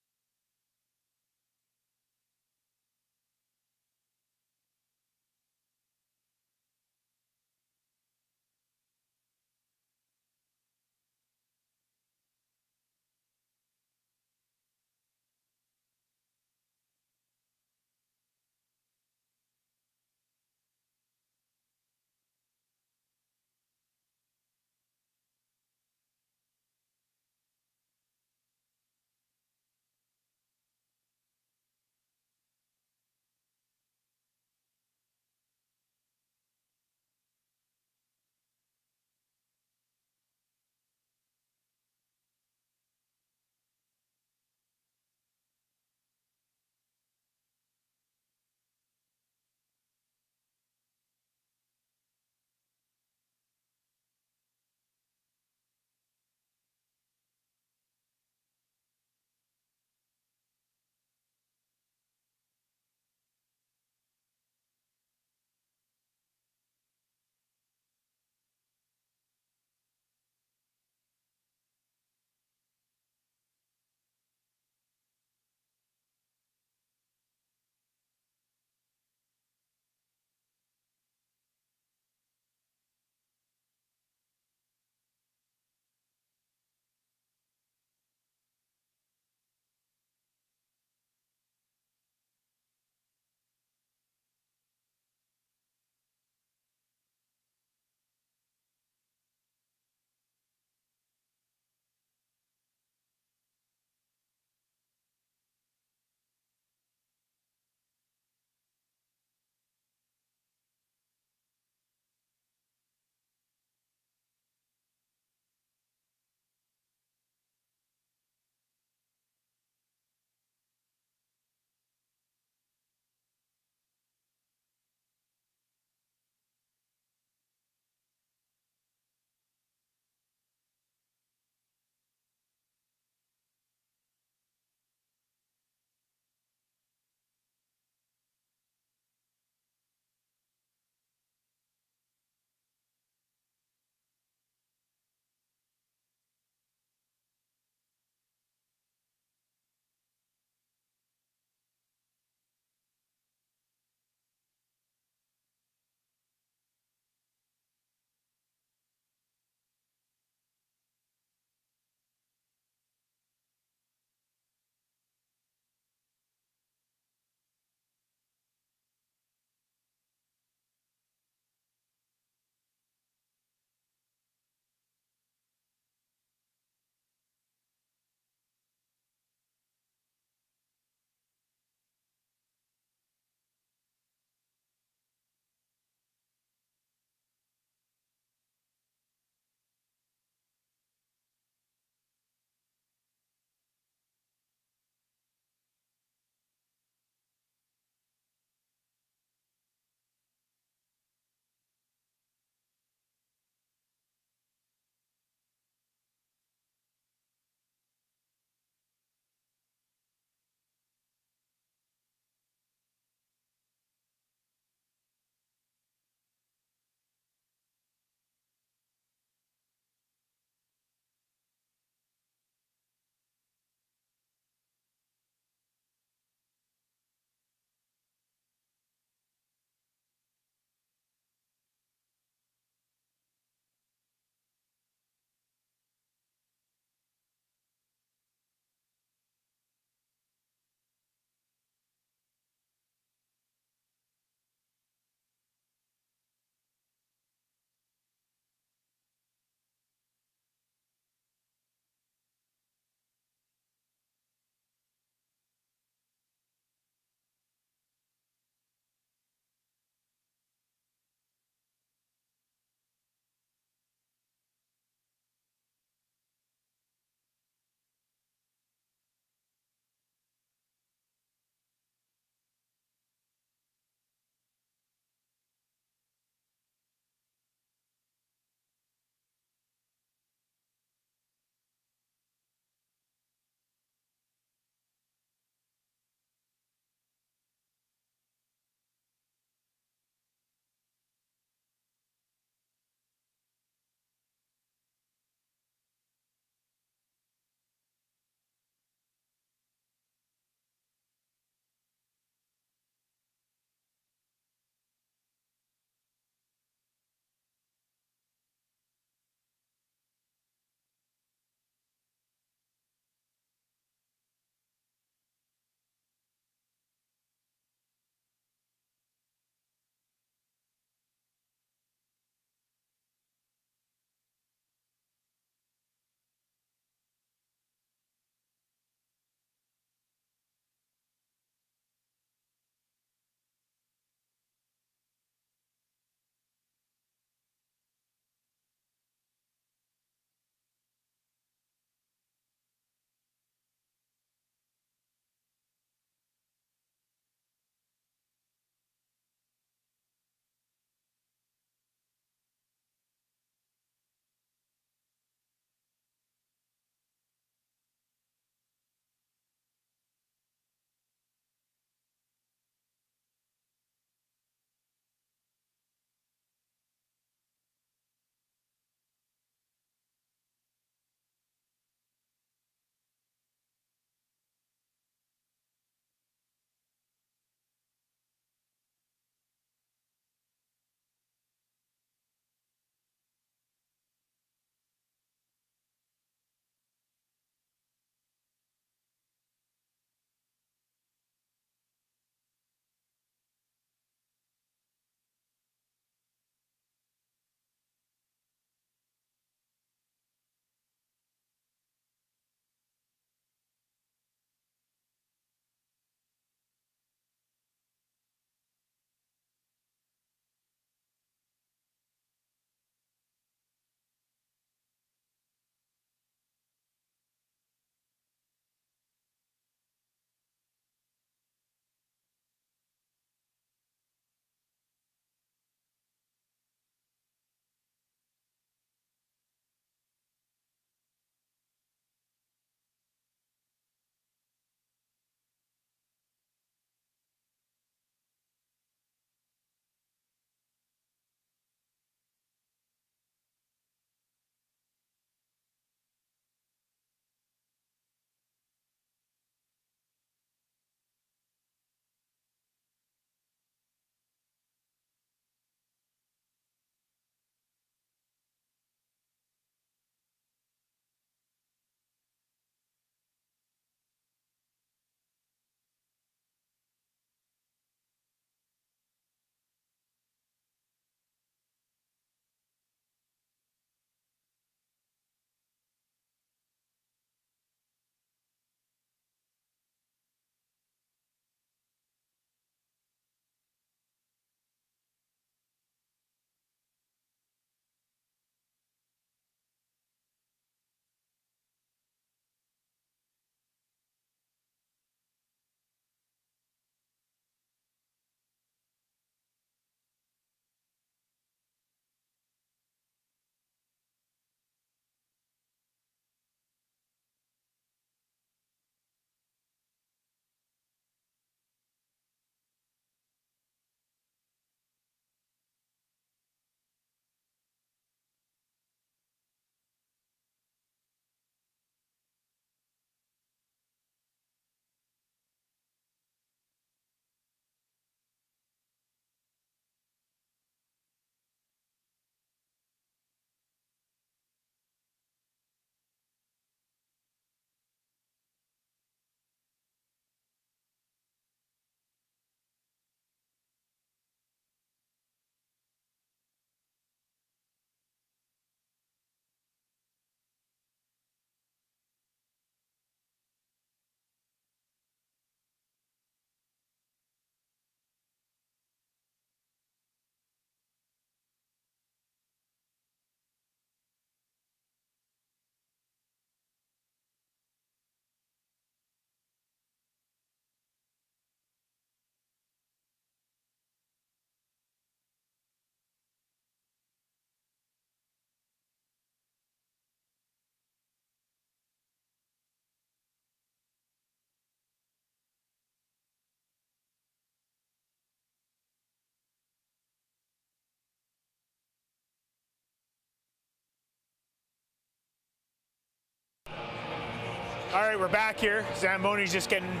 All right, we're back here. Zamboni's just getting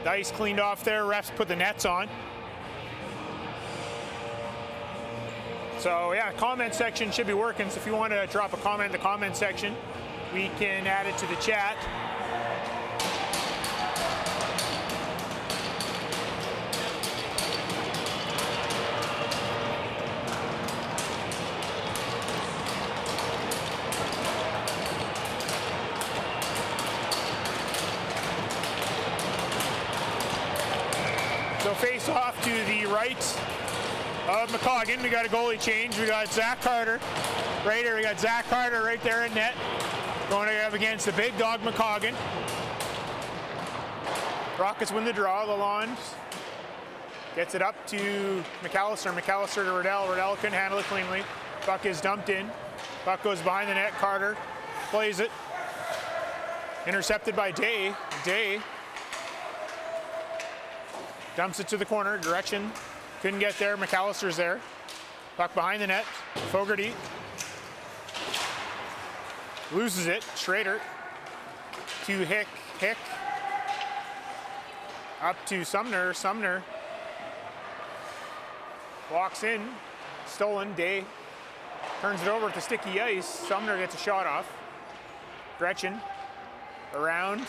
the ice cleaned off there. Refs put the nets on. So yeah, comment section should be working. So if you want to drop a comment in the comment section, we can add it to the chat. So face off to the right of McCoggan. We got a goalie change. We got Zach Carter right here. We got Zach Carter right there in net. Going up against the big dog McCoggan. Rockets win the draw. Lalonde gets it up to McAllister. McAllister to Riddell. Riddell couldn't handle it cleanly. Puck is dumped in. Puck goes behind the net. Carter plays it. Intercepted by Day. Day dumps it to the corner. Direction couldn't get there. McAllister's there. Puck behind the net. Fogarty loses it. Schrader to Hick. Hick up to Sumner. Sumner walks in. Stolen. Day turns it over to sticky ice. Sumner gets a shot off. Gretchen around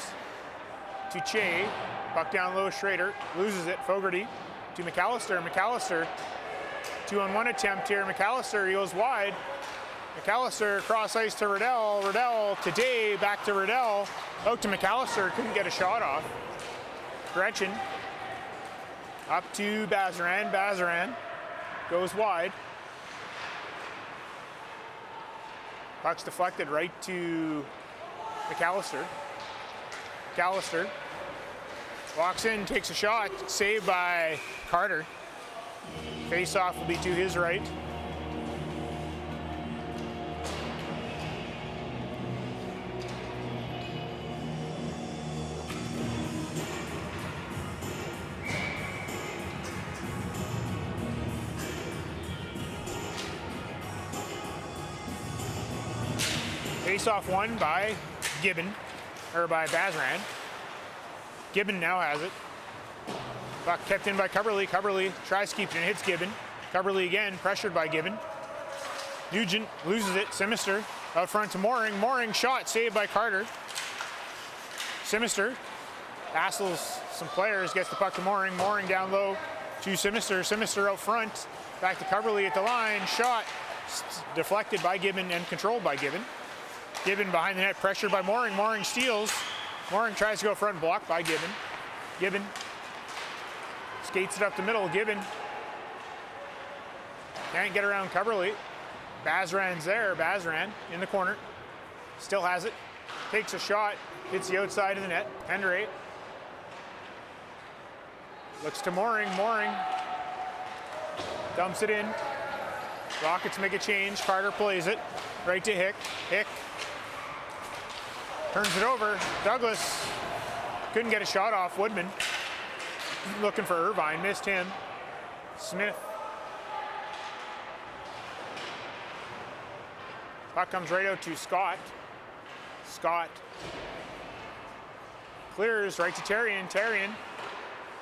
to Che. Puck down low. Schrader loses it. Fogarty to McAllister. McAllister 2-on-1 attempt here. McAllister, he goes wide. McAllister cross ice to Riddell. Riddell to Day. Back to Riddell. Out to McAllister. Couldn't get a shot off. Gretchen up to Bazaran. Bazaran goes wide. Puck's deflected right to McAllister. McAllister walks in, takes a shot, saved by Carter. Face-off will be to his right. Face-off won by Gibbon, or by Bazaran. Gibbon now has it. Puck kept in by Coverley. Coverley tries to keep it and hits Gibbon. Coverley again, pressured by Gibbon. Nugent loses it. Simister out front to Mooring. Mooring shot, saved by Carter. Simister hassles some players, gets the puck to Mooring. Mooring down low to Simister. Simister out front, back to Coverley at the line. Shot deflected by Gibbon and controlled by Gibbon. Gibbon behind the net, pressured by Mooring. Mooring steals. Mooring tries to go front, blocked by Gibbon. Gibbon skates it up the middle. Gibbon can't get around Coverley. Bazaran's there. Bazaran in the corner. Still has it. Takes a shot. Hits the outside of the net. Penderate looks to Mooring. Mooring dumps it in. Rockets make a change. Carter plays it right to Hick. Hick turns it over. Douglas couldn't get a shot off. Woodman looking for Irvine, missed him. Smith. Puck comes right out to Scott. Scott clears right to Terrian. Terrian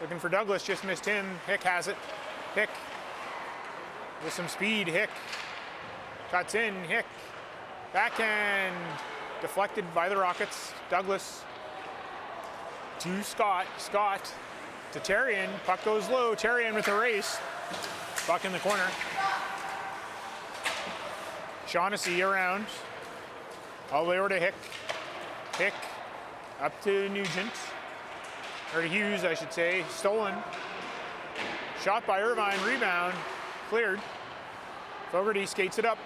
looking for Douglas, just missed him. Hick has it. Hick with some speed. Hick cuts in. Hick backhand deflected by the Rockets. Douglas to Scott. Scott to Terrian. Puck goes low. Terrian with a race. Puck in the corner. Shaughnessy around. All the way over to Hick. Hick up to Nugent. Or to Hughes, I should say. Stolen. Shot by Irvine. Rebound. Cleared. Fogarty skates it up.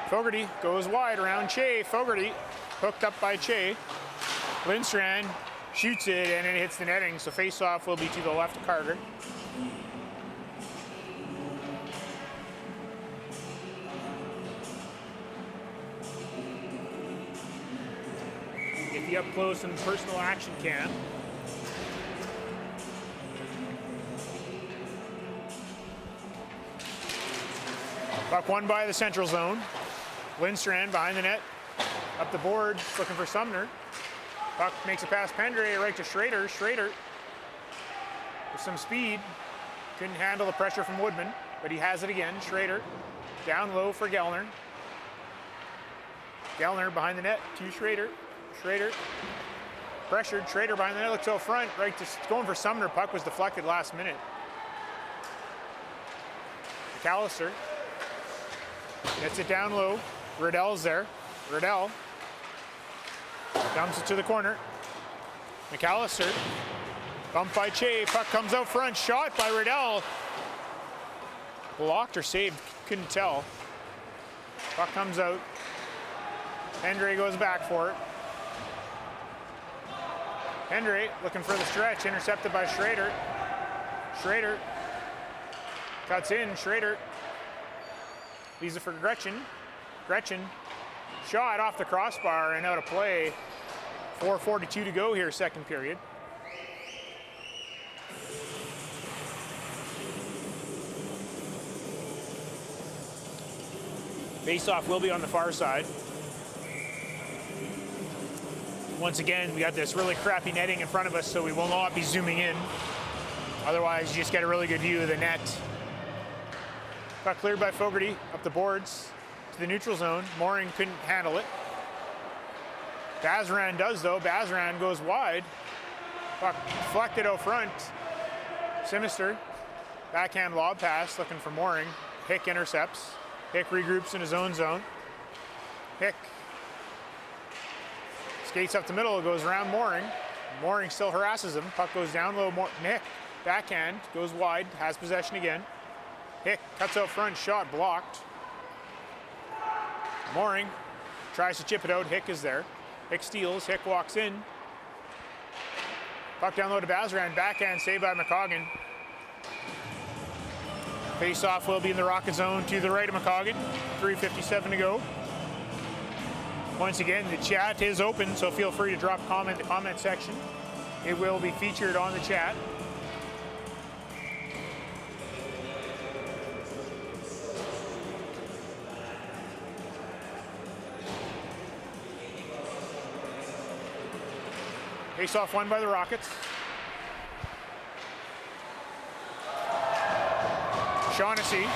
Fogarty goes wide around Che. Fogarty hooked up by Che. Lindstrand shoots it and it hits the netting, so face-off will be to the left of Carter. Get the up close and personal action cam. Puck won by the central zone. Lindstrand behind the net. Up the board, looking for Sumner. Puck makes a pass Pendre, right to Schrader. Schrader with some speed. Couldn't handle the pressure from Woodman, but he has it again. Schrader down low for Gellner. Gellner behind the net to Schrader. Schrader pressured. Schrader behind the net, looks out front, right to going for Sumner. Puck was deflected last minute. McAllister gets it down low. Riddell's there. Riddell dumps it to the corner. McAllister bumped by Che. Puck comes out front. Shot by Riddell. Blocked or saved, couldn't tell. Puck comes out. Pendre goes back for it. Pendre looking for the stretch, intercepted by Schrader. Schrader cuts in. Schrader leaves it for Gretchen. Gretchen shot off the crossbar and out of play. 4:42 to go here, second period. Face-off will be on the far side. Once again, we got this really crappy netting in front of us, so we will not be zooming in. Otherwise, you just get a really good view of the net. Got cleared by Fogarty up the boards to the neutral zone. Mooring couldn't handle it. Bazaran does, though. Bazaran goes wide. Puck deflected out front. Sinister. Backhand lob pass, looking for Mooring. Hick intercepts. Hick regroups in his own zone. Hick skates up the middle, goes around Mooring. Mooring still harasses him. Puck goes down low. Hick, backhand, goes wide, has possession again. Hick cuts out front, shot blocked. Mooring tries to chip it out. Hick is there. Hick steals. Hick walks in. Puck down low to Bazaran. Backhand saved by McCoggan. Face-off will be in the Rocket zone to the right of McCoggan. 3:57 to go. Once again, the chat is open, so feel free to drop a comment in the comment section. It will be featured on the chat. Face-off won by the Rockets. Shaughnessy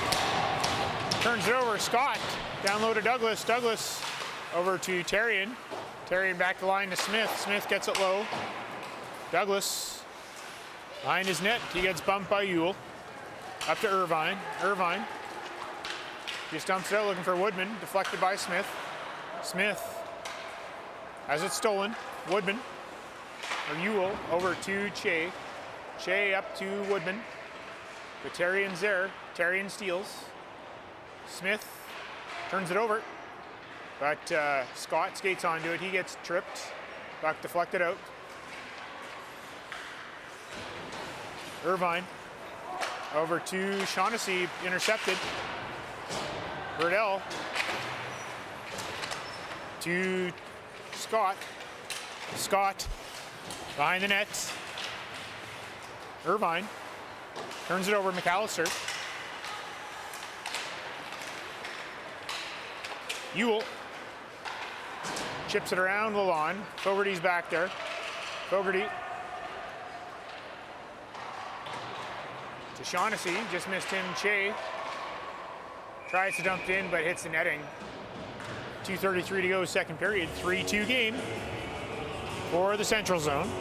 turns it over. Scott down low to Douglas. Douglas over to Terrian. Terrian back the line to Smith. Smith gets it low. Douglas behind his net. He gets bumped by Ewell. Up to Irvine. Irvine just dumps it out looking for Woodman. Deflected by Smith. Smith has it stolen. Woodman or Ewell over to Che. Che up to Woodman. But Terrian's there. Terrian steals. Smith turns it over. But Scott skates onto it. He gets tripped. Puck deflected out. Irvine over to Shaughnessy. Intercepted. Riddell to Scott. Scott behind the net. Irvine turns it over to McAllister. Ewell chips it around Lalonde. Fogarty's back there. Fogarty to Shaughnessy. Just missed him. Che tries to dump it in, but hits the netting. 2:33 to go, second period. 3-2 game for the Central Zone.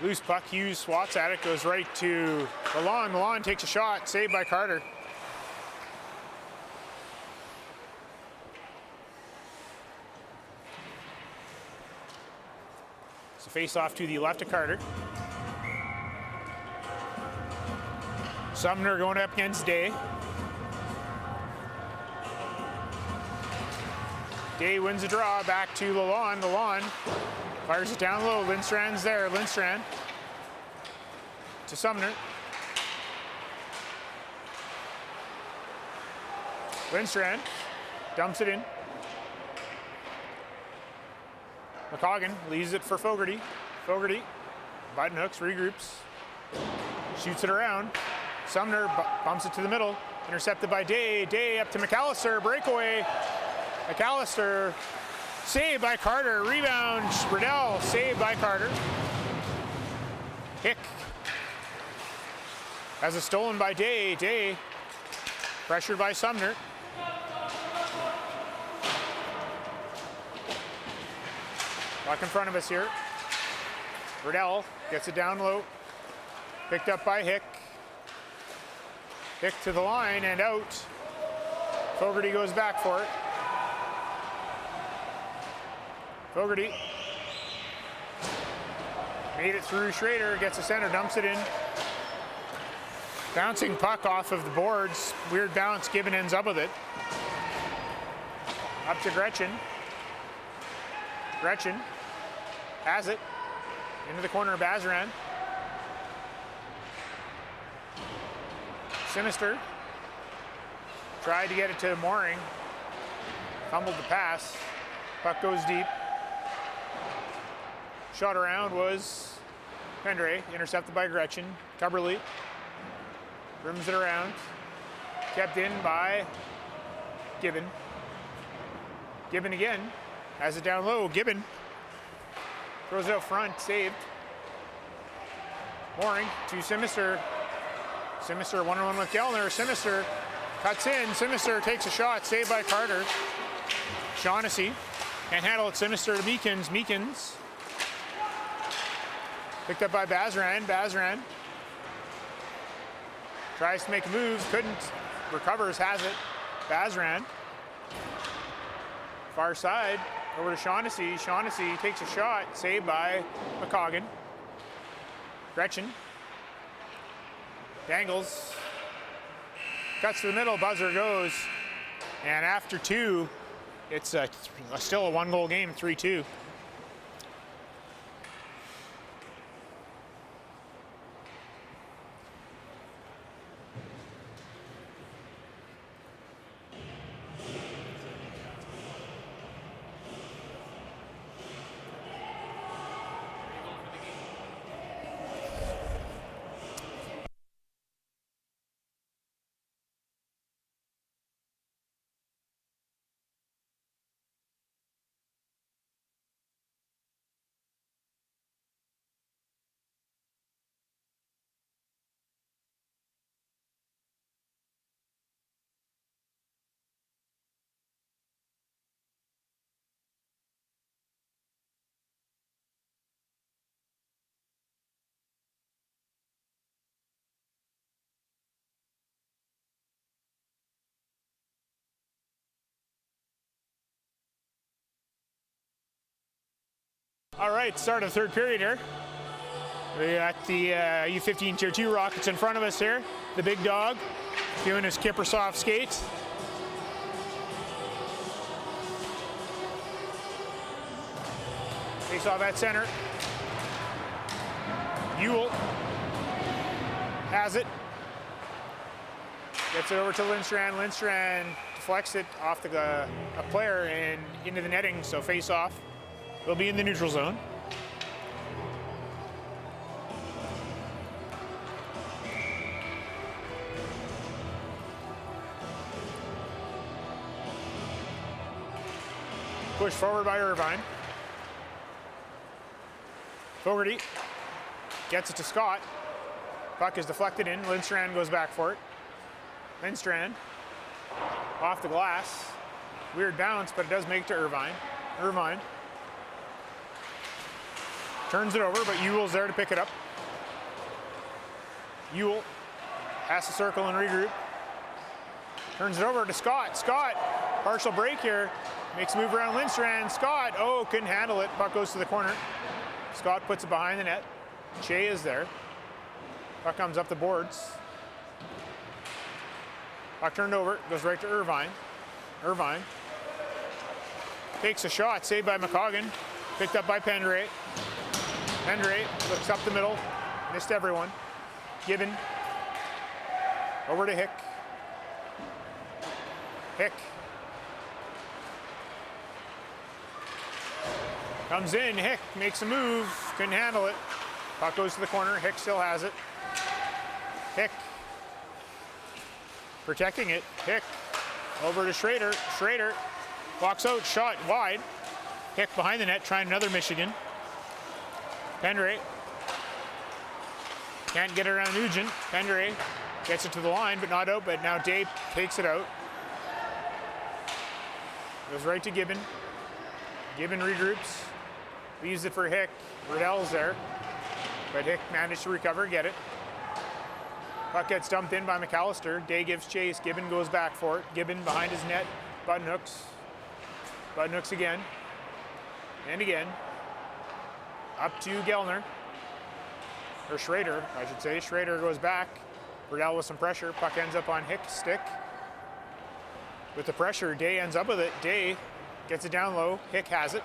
Loose puck, Hughes swats at it, goes right to Lalonde. Lalonde takes a shot, saved by Carter. So face off to the left of Carter. Sumner going up against Day. Day wins the draw, back to Lalonde. Lalonde fires it down low. Lindstrand's there. Lindstrand to Sumner. Lindstrand dumps it in. McCoggan leaves it for Fogarty. Fogarty, button hooks, regroups, shoots it around. Sumner bumps it to the middle, intercepted by Day. Day up to McAllister, breakaway. McAllister, saved by Carter, rebound, Riddell, saved by Carter. Hick has it stolen by Day. Day pressured by Sumner. Puck in front of us here. Riddell gets it down low. Picked up by Hick. Hick to the line and out. Fogarty goes back for it. Fogarty made it through Schrader, gets the center, dumps it in. Bouncing puck off of the boards. Weird bounce, Gibbon ends up with it. Up to Gretchen. Gretchen has it. Into the corner of Bazaran. Sinister tried to get it to Mooring. Fumbled the pass. Puck goes deep. Shot around was Pendre, intercepted by Gretchen. Cubberly rims it around. Kept in by Gibbon. Gibbon again. Has it down low. Gibbon throws it out front. Saved. Mooring to Simister. Simister one-on-one with Gellner. Simister cuts in. Simister takes a shot. Saved by Carter. Shaughnessy can't handle it. Simister to Meekins. Meekins picked up by Bazaran. Bazaran tries to make moves. Couldn't. Recovers. Has it. Bazaran. Far side. Over to Shaughnessy. Shaughnessy takes a shot. Saved by McCoggan. Gretchen. Dangles. Cuts to the middle. Buzzer goes. And after two, it's still a one-goal game, 3-2. All right, start of the third period here. We got the U15 Tier 2 Rockets in front of us here. The big dog doing his Kippersoft skate. Takes off at center. Ewell has it. Gets it over to Lindstrand. Lindstrand deflects it off a player and into the netting, so face off. Will be in the neutral zone. Pushed forward by Irvine. Fogarty gets it to Scott. Puck is deflected in. Lindstrand goes back for it. Lindstrand off the glass. Weird bounce, but it does make it to Irvine. Irvine turns it over, but Ewell's there to pick it up. Ewell has to circle and regroup. Turns it over to Scott. Scott, partial break here. Makes a move around Lindstrand. Scott, couldn't handle it. Puck goes to the corner. Scott puts it behind the net. Shea is there. Puck comes up the boards. Puck turned over, goes right to Irvine. Irvine takes a shot, saved by McCoggan. Picked up by Pendre. Pendre looks up the middle, missed everyone. Gibbon over to Hick. Hick Comes in, Hick makes a move, couldn't handle it. Puck goes to the corner, Hick still has it. Hick protecting it, Hick over to Schrader. Schrader walks out, shot wide. Hick behind the net, trying another Michigan. Pendray can't get it around Nugent. Pendray gets it to the line, but not out, but now Day takes it out. Goes right to Gibbon. Gibbon regroups. Leaves it for Hick. Riddell's there. But Hick managed to recover, get it. Puck gets dumped in by McAllister. Day gives chase. Gibbon goes back for it. Gibbon behind his net. Button hooks. Button hooks again. And again. Up to Gellner. Or Schrader, I should say. Schrader goes back. Riddell with some pressure. Puck ends up on Hick's stick. With the pressure, Day ends up with it. Day gets it down low. Hick has it.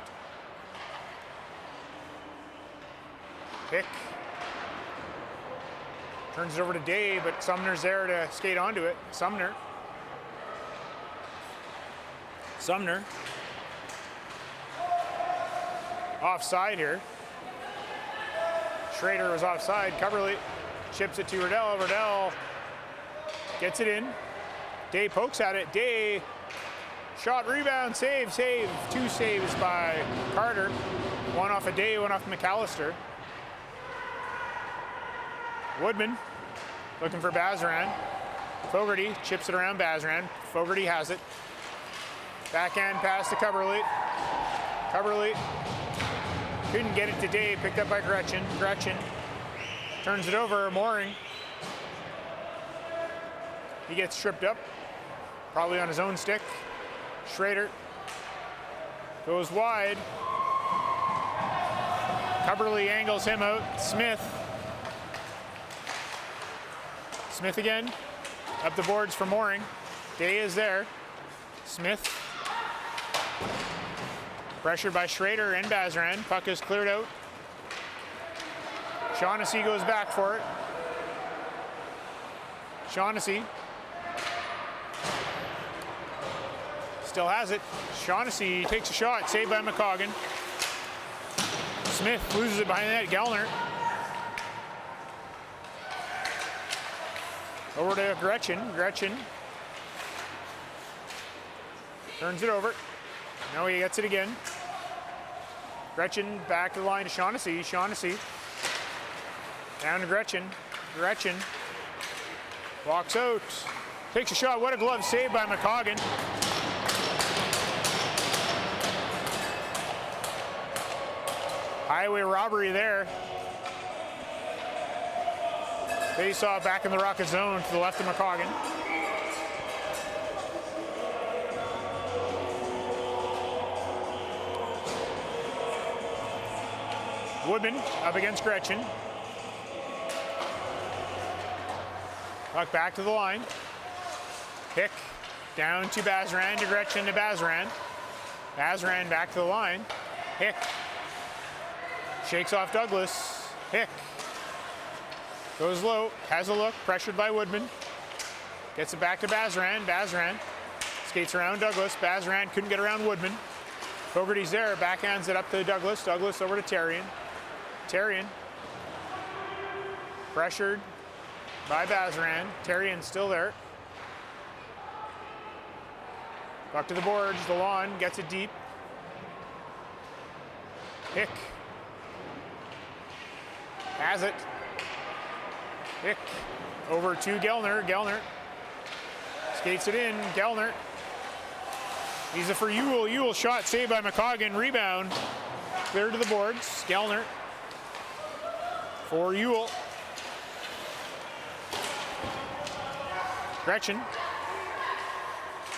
Hick turns it over to Day, but Sumner's there to skate onto it. Sumner. Offside here. Schrader was offside. Coverly chips it to Riddell. Riddell gets it in. Day pokes at it. Day shot, rebound, save. Two saves by Carter. One off of Day, one off of McAllister. Woodman looking for Bazaran. Fogarty chips it around Bazaran. Fogarty has it. Backhand pass to Coverly. Coverly couldn't get it to Day. Picked up by Gretchen. Gretchen turns it over. Mooring. He gets tripped up. Probably on his own stick. Schrader goes wide. Coverly angles him out. Smith again. Up the boards for Mooring. Day is there. Smith. Pressured by Schrader and Bazaran. Puck is cleared out. Shaughnessy goes back for it. Shaughnessy still has it. Shaughnessy takes a shot. Saved by McCoggan. Smith loses it behind the net. Gellner. Over to Gretchen. Gretchen turns it over. No, he gets it again. Gretchen back to the line to Shaughnessy. Shaughnessy down to Gretchen. Gretchen walks out. Takes a shot. What a glove save by McCoggan. Highway robbery there. Face off back in the Rocket zone to the left of McCoggan. Woodman up against Gretchen. Puck back to the line. Hick down to Bazaran, to Gretchen, to Bazaran. Bazaran back to the line. Hick shakes off Douglas. Hick goes low, has a look, pressured by Woodman. Gets it back to Bazaran. Bazaran skates around Douglas. Bazaran couldn't get around Woodman. Fogarty's there, backhands it up to Douglas. Douglas over to Terrian. Terrian pressured by Bazaran. Terrian still there. Back to the boards. The lawn gets it deep. Hick has it. Hick over to Gellner. Gellner skates it in. Gellner. He's it for Ewell. Ewell shot saved by McCoggan. Rebound. Clear to the boards. Gellner for Ewell. Gretchen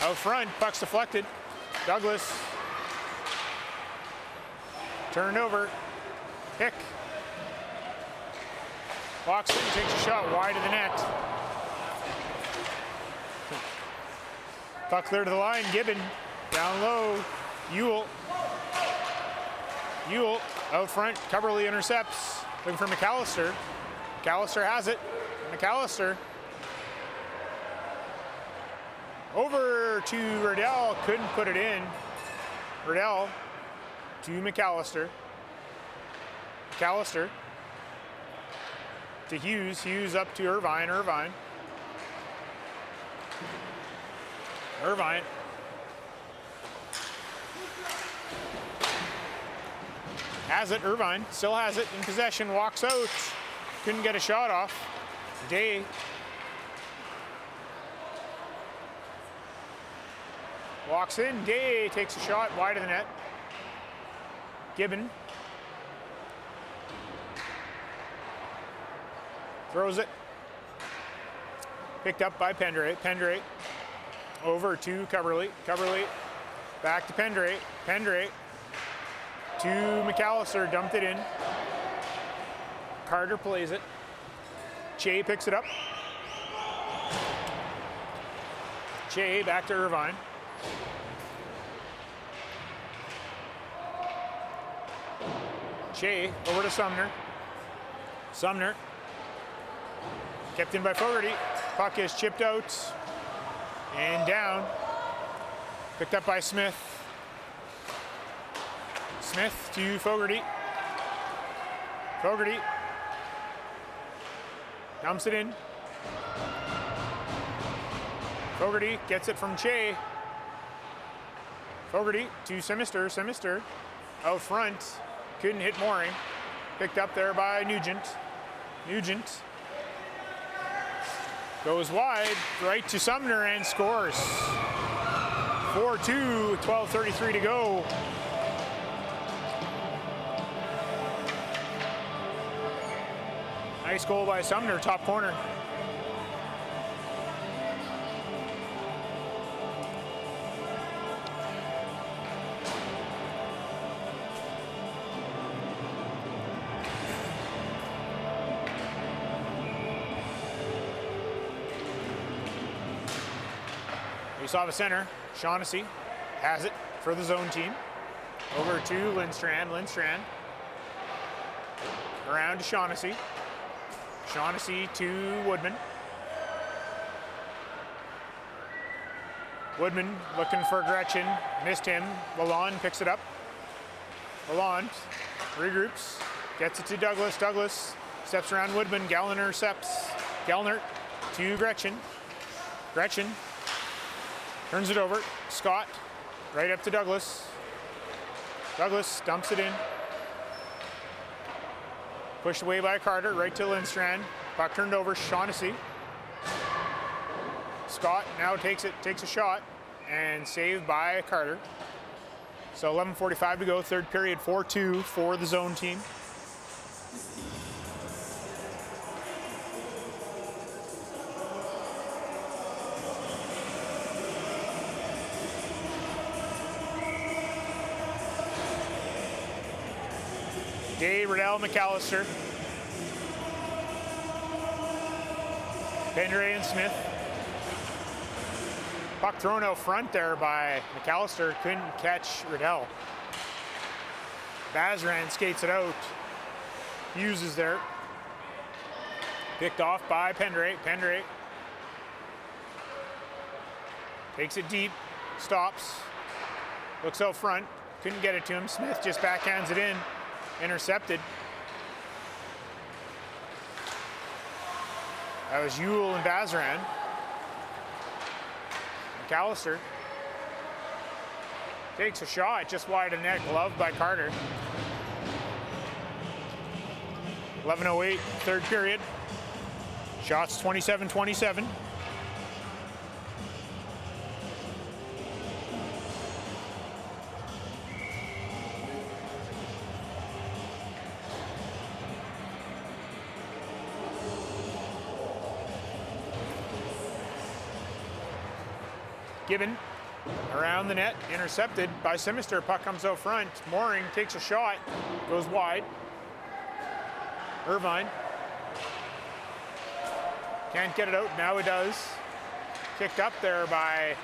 out front. Puck's deflected. Douglas turned over. Hick walks in, takes a shot wide of the net. Puck clear to the line. Gibbon down low. Ewell out front. Coverly intercepts. Looking for McAllister. McAllister has it. McAllister over to Riddell. Couldn't put it in. Riddell to McAllister. McAllister to Hughes. Hughes up to Irvine. Irvine. Irvine. Has it. Irvine still has it in possession. Walks out. Couldn't get a shot off. Day. Walks in. Day takes a shot wide of the net. Gibbon. Throws it. Picked up by Pendray. Pendray. Over to Coverley. Coverley. Back to Pendray. Pendray. To McAllister. Dumped it in. Carter plays it. Che picks it up. Che back to Irvine. Che over to Sumner. Sumner. Kept in by Fogarty. Puck is chipped out and down. Picked up by Smith. Smith to Fogarty. Fogarty. Dumps it in. Fogarty gets it from Che. Fogarty to Simister. Simister out front. Couldn't hit Mooring. Picked up there by Nugent. Nugent goes wide, right to Sumner and scores. 4-2, 12:33 to go. Nice goal by Sumner, top corner. We saw the center. Shaughnessy has it for the zone team. Over to Lindstrand. Lindstrand around to Shaughnessy. Shaughnessy to Woodman. Woodman looking for Gretchen. Missed him. Lalonde picks it up. Lalonde regroups. Gets it to Douglas. Douglas steps around Woodman. Gallner intercepts. Gallner to Gretchen. Gretchen turns it over. Scott right up to Douglas. Douglas dumps it in. Pushed away by Carter, right to Lindstrand. Puck turned over, Shaughnessy. Scott now takes a shot, and saved by Carter. So 11:45 to go, third period, 4-2 for the zone team. Day, Riddell, McAllister. Pendray and Smith. Puck thrown out front there by McAllister. Couldn't catch Riddell. Bazran skates it out. Hughes is there. Picked off by Pendray. Pendray takes it deep. Stops. Looks out front. Couldn't get it to him. Smith just backhands it in. Intercepted. That was Ewell and Bazran. McAllister takes a shot just wide of net, gloved by Carter. 11:08, third period. Shots 27-27. Gibbon around the net, intercepted by Simister. Puck comes out front. Mooring takes a shot, goes wide. Irvine can't get it out. Now it does. Kicked up there by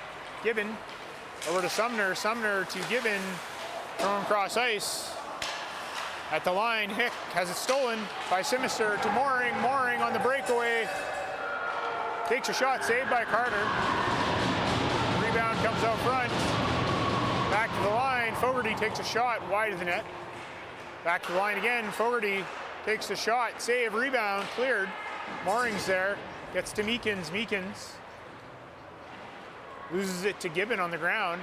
Gibbon. Over to Sumner. Sumner to Gibbon. Thrown cross ice. At the line, Hick has it stolen by Simister to Mooring. Mooring on the breakaway. Takes a shot, saved by Carter. Rebound comes out front. Back to the line. Fogarty takes a shot wide of the net. Back to the line again. Fogarty takes a shot. Save, rebound, cleared. Mooring's there. Gets to Meekins. Meekins loses it to Gibbon on the ground.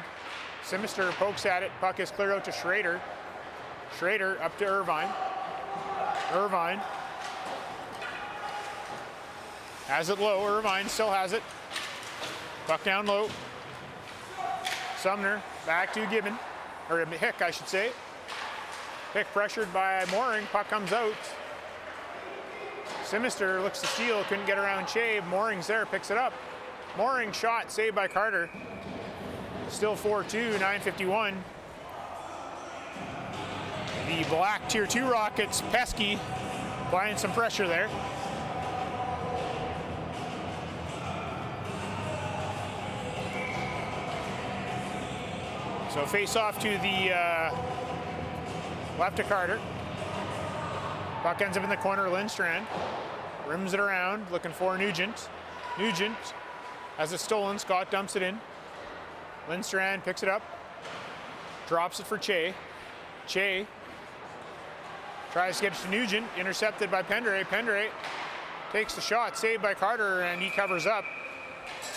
Simister pokes at it. Puck is cleared out to Schrader. Schrader up to Irvine. Irvine has it low. Irvine still has it. Puck down low. Sumner back to Gibbon. Or Hick, I should say. Hick pressured by Mooring. Puck comes out. Simister looks to steal. Couldn't get around Shave. Mooring's there. Picks it up. Mooring shot. Saved by Carter. Still 4-2. 9:51. The black Tier 2 Rockets, Pesky, applying some pressure there. So face off to the left of Carter. Puck ends up in the corner, Lindstrand. Rims it around, looking for Nugent. Nugent has it stolen, Scott dumps it in. Lindstrand picks it up, drops it for Che. Che tries to get it to Nugent, intercepted by Pendray. Pendray takes the shot, saved by Carter, and he covers up.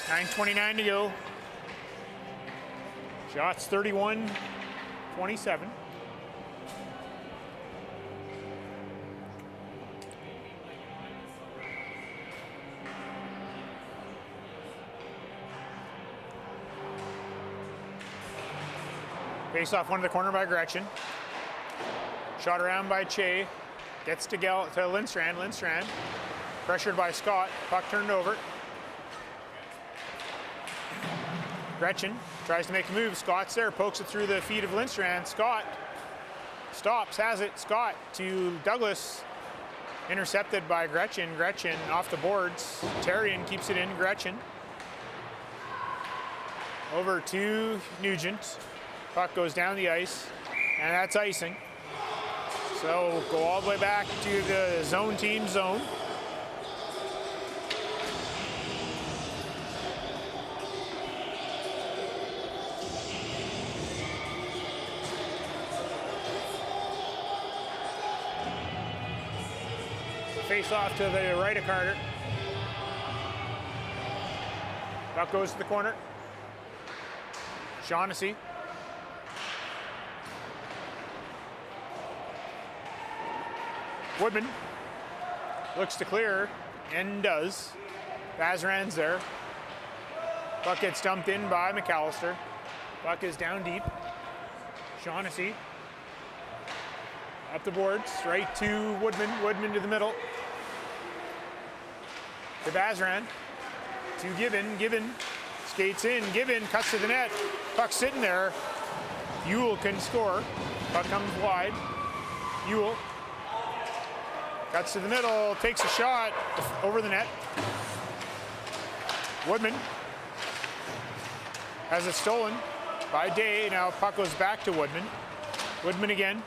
9:29 to go. Shots 31-27. Face off one to the corner by Gretchen. Shot around by Che. Gets to Lindstrand. Lindstrand pressured by Scott. Puck turned over. Gretchen tries to make a move. Scott's there. Pokes it through the feet of Lindstrand. Scott stops. Has it. Scott to Douglas. Intercepted by Gretchen. Gretchen off the boards. Terrian keeps it in. Gretchen. Over to Nugent. Puck goes down the ice. And that's icing. So go all the way back to the zone team zone. Face off to the right of Carter. Puck goes to the corner. Shaughnessy. Woodman looks to clear and does. Bazran's there. Puck gets dumped in by McAllister. Puck is down deep. Shaughnessy up the boards, right to Woodman. Woodman to the middle. To Bazran. To Gibbon. Gibbon skates in. Gibbon cuts to the net. Puck sitting there. Ewell can score. Puck comes wide. Ewell cuts to the middle, takes a shot over the net. Woodman has it stolen by Day. Now puck goes back to Woodman. Woodman again.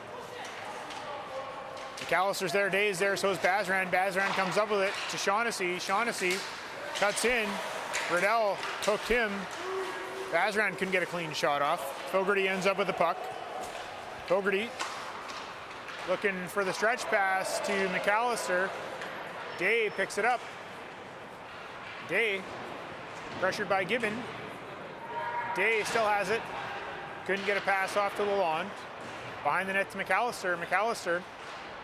McAllister's there, Day is there, so is Bazran. Bazran comes up with it to Shaughnessy. Shaughnessy cuts in. Riddell hooked him. Bazran couldn't get a clean shot off. Fogarty ends up with the puck. Fogarty looking for the stretch pass to McAllister. Day picks it up. Day pressured by Gibbon. Day still has it. Couldn't get a pass off to Lalonde. Behind the net to McAllister. McAllister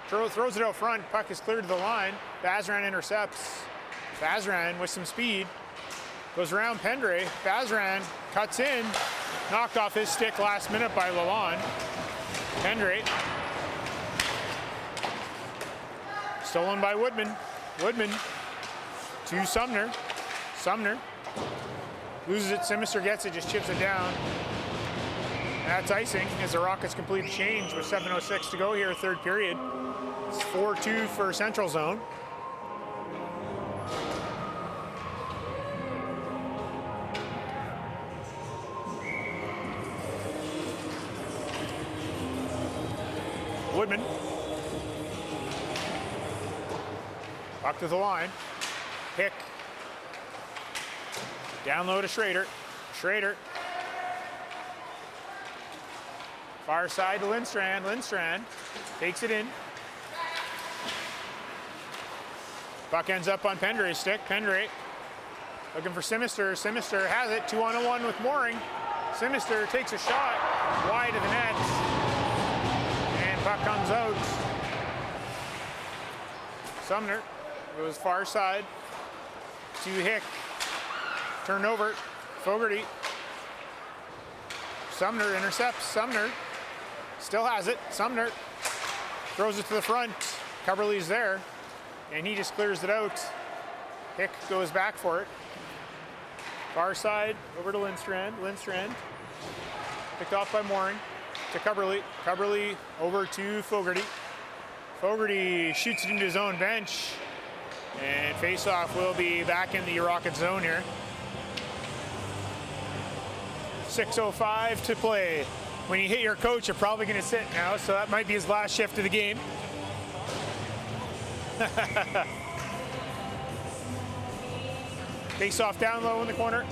throws it out front. Puck is cleared to the line. Bazran intercepts. Bazran with some speed. Goes around Pendray. Bazran cuts in. Knocked off his stick last minute by Lalonde. Pendray. Stolen by Woodman. Woodman to Sumner. Sumner loses it. Simister gets it, just chips it down. That's icing as the Rockets complete a change with 7:06 to go here, third period. It's 4-2 for Central Zone. Woodman. Puck to the line. Hick. Down low to Schrader. Schrader Far side to Lindstrand. Lindstrand takes it in. Puck ends up on Pendray's stick. Pendray looking for Simister. Simister has it. 2-on-1 with Mooring. Simister takes a shot wide of the net. And puck comes out. Sumner goes far side to Hick. Turnover. Fogarty. Sumner intercepts. Sumner still has it. Sumner throws it to the front. Coverly's there, and he just clears it out. Hick goes back for it. Far side over to Lindstrand. Lindstrand picked off by Mooring to Coverly. Coverly over to Fogarty. Fogarty shoots it into his own bench, and face-off will be back in the Rocket zone here. 6:05 to play. When you hit your coach, you're probably going to sit now, so that might be his last shift of the game. Face-off down low in the corner.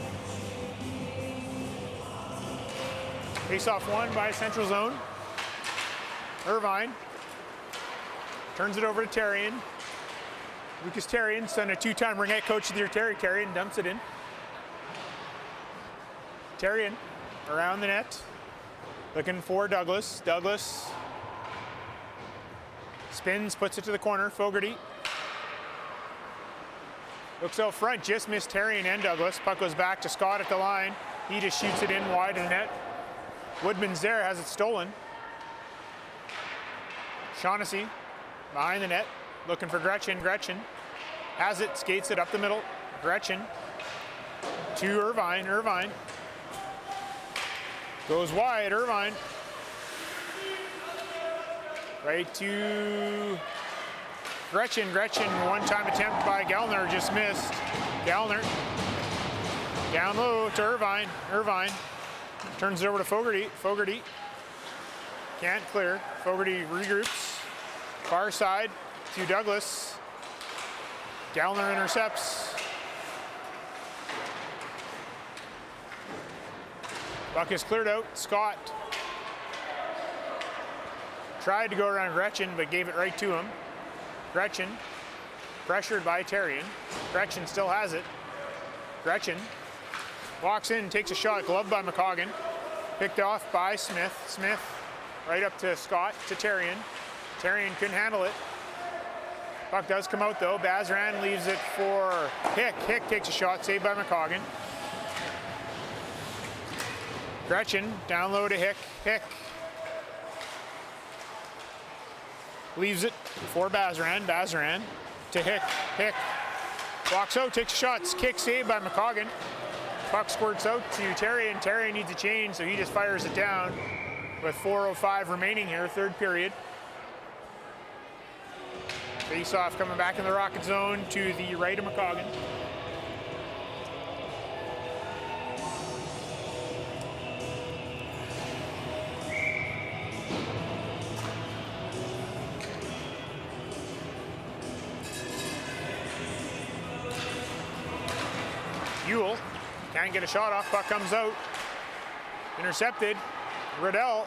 Face-off won by Central Zone. Irvine turns it over to Terrian. Lucas Terrian, son of two-time Ringette coach of the year, Terry Terrian, dumps it in. Terrian around the net, looking for Douglas. Douglas spins, puts it to the corner. Fogarty looks out front, just missed Terrian and Douglas. Puck goes back to Scott at the line. He just shoots it in wide of the net. Woodman's there, has it stolen. Shaughnessy behind the net, looking for Gretchen. Gretchen has it, skates it up the middle. Gretchen to Irvine. Irvine goes wide. Irvine right to Gretchen. Gretchen, one-time attempt by Gellner, just missed. Gellner down low to Irvine. Irvine turns it over to Fogarty. Fogarty can't clear. Fogarty regroups. Far side to Douglas. Gellner intercepts. Puck is cleared out. Scott tried to go around Gretchen, but gave it right to him. Gretchen pressured by Terrian. Gretchen still has it. Gretchen walks in, takes a shot, gloved by McCoggan. Picked off by Smith. Smith right up to Scott, to Terrian. Terrian couldn't handle it. Puck does come out though. Bazran leaves it for Hick. Hick takes a shot, saved by McCoggan. Gretchen down low to Hick. Hick leaves it for Bazran. Bazran to Hick. Hick walks out, takes shots, kick saved by McCoggan. Puck squirts out to Terry, and Terry needs a change, so he just fires it down with 4:05 remaining here, third period. Face-off coming back in the Rocket zone to the right of McCoggan. Ewell can't get a shot off, puck comes out. Intercepted. Riddell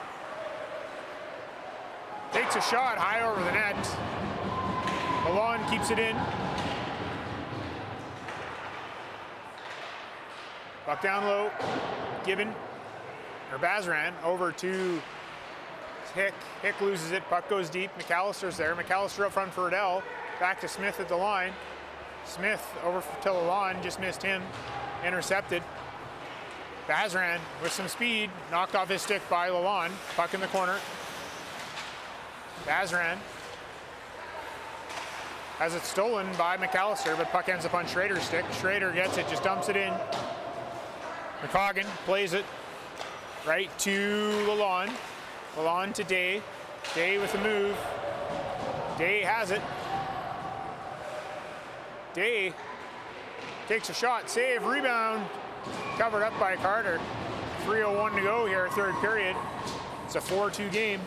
takes a shot high over the net. Milan keeps it in. Puck down low. Gibbon, or Bazran, over to Hick. Hick loses it, puck goes deep. McAllister's there. McAllister up front for Riddell. Back to Smith at the line. Smith over to Lalonde, just missed him. Intercepted. Bazran with some speed, knocked off his stick by Lalonde. Puck in the corner. Bazran has it stolen by McAllister, but puck ends up on Schrader's stick. Schrader gets it, just dumps it in. McCoggan plays it right to Lalonde. Lalonde to Day. Day with the move. Day has it. Day takes a shot, save, rebound, covered up by Carter. 3:01 to go here, third period. It's a 4-2 game.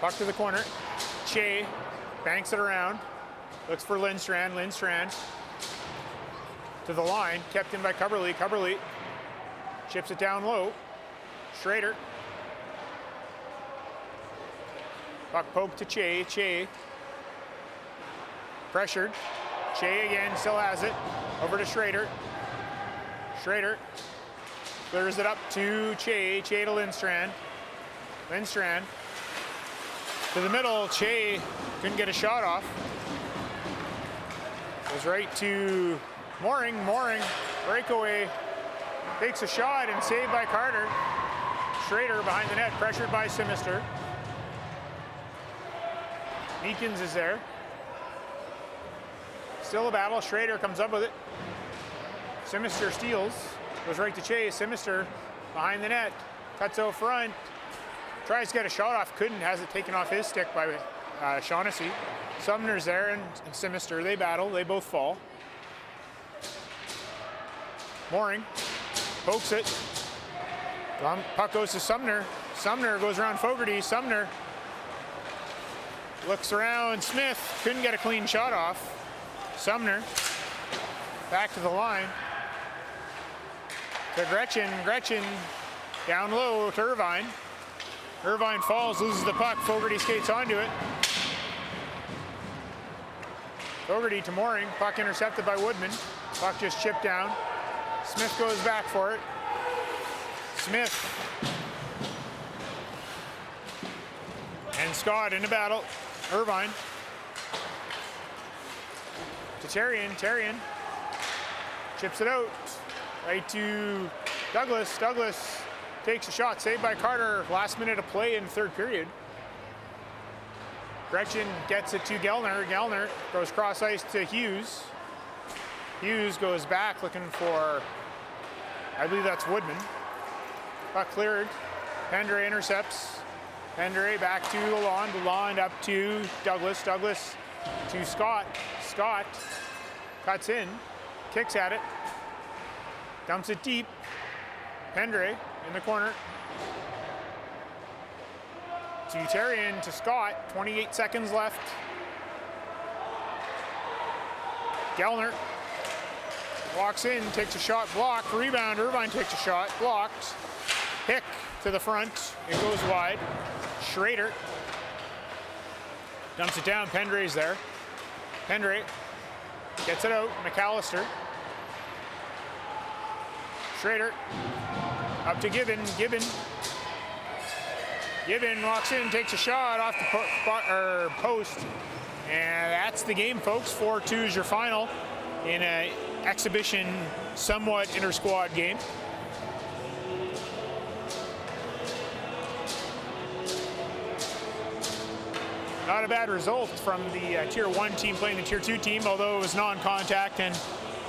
Puck to the corner. Che banks it around. Looks for Lindstrand. Lindstrand to the line. Kept in by Coverly. Coverly chips it down low. Schrader. Puck poked to Che. Che. Pressured. Che again, still has it. Over to Schrader. Schrader clears it up to Che. Che to Lindstrand. Lindstrand to the middle. Che couldn't get a shot off. Goes right to Mooring. Mooring, breakaway, takes a shot and saved by Carter. Schrader behind the net, pressured by Simister. Meekins is there. Still a battle. Schrader comes up with it. Simister steals. Goes right to Chase. Simister behind the net. Cuts out front. Tries to get a shot off. Couldn't. Has it taken off his stick by Shaughnessy. Sumner's there and Simister. They battle. They both fall. Mooring pokes it. Puck goes to Sumner. Sumner goes around Fogarty. Sumner looks around. Smith couldn't get a clean shot off. Sumner back to the line to Gretchen. Gretchen down low to Irvine. Irvine falls, loses the puck. Fogarty skates onto it. Fogarty to Mooring. Puck intercepted by Woodman. Puck just chipped down. Smith goes back for it. Smith and Scott in the battle. Irvine to Terrian. Terrian chips it out right to Douglas. Douglas takes a shot, saved by Carter. Last minute of play in the third period. Gretchen gets it to Gellner. Gellner goes cross ice to Hughes. Hughes goes back looking for, I believe that's Woodman. Puck cleared. Pendre intercepts. Pendre back to Lalonde. Lalonde up to Douglas. Douglas to Scott. Scott cuts in, kicks at it, dumps it deep. Pendre in the corner. To Terrian to Scott. 28 seconds left. Gellner walks in, takes a shot, blocked. Rebound. Irvine takes a shot, blocked. Hick to the front. It goes wide. Schrader dumps it down. Pendre's there. Pendre gets it out. McAllister. Schrader up to Gibbon. Gibbon. Gibbon walks in, takes a shot off the post. And that's the game, folks. 4-2 is your final in an exhibition, somewhat inter-squad game. Not a bad result from the Tier 1 team playing the Tier 2 team, although it was non-contact and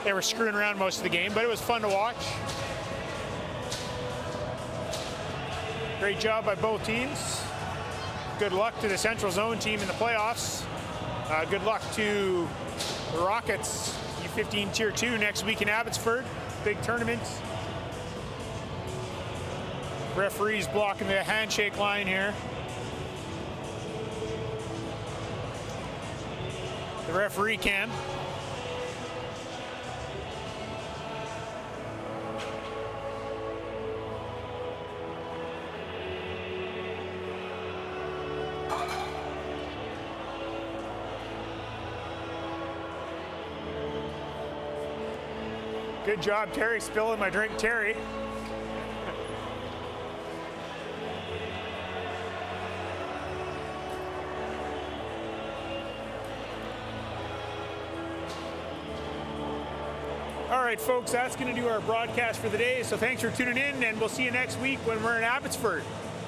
they were screwing around most of the game, but it was fun to watch. Great job by both teams. Good luck to the Central Zone team in the playoffs. Good luck to the Rockets, U15 Tier 2 next week in Abbotsford. Big tournament. Referees blocking the handshake line here. The referee cam. Good job, Terry, spilling my drink, Terry. All right, folks, that's going to do our broadcast for the day. So thanks for tuning in, and we'll see you next week when we're in Abbotsford.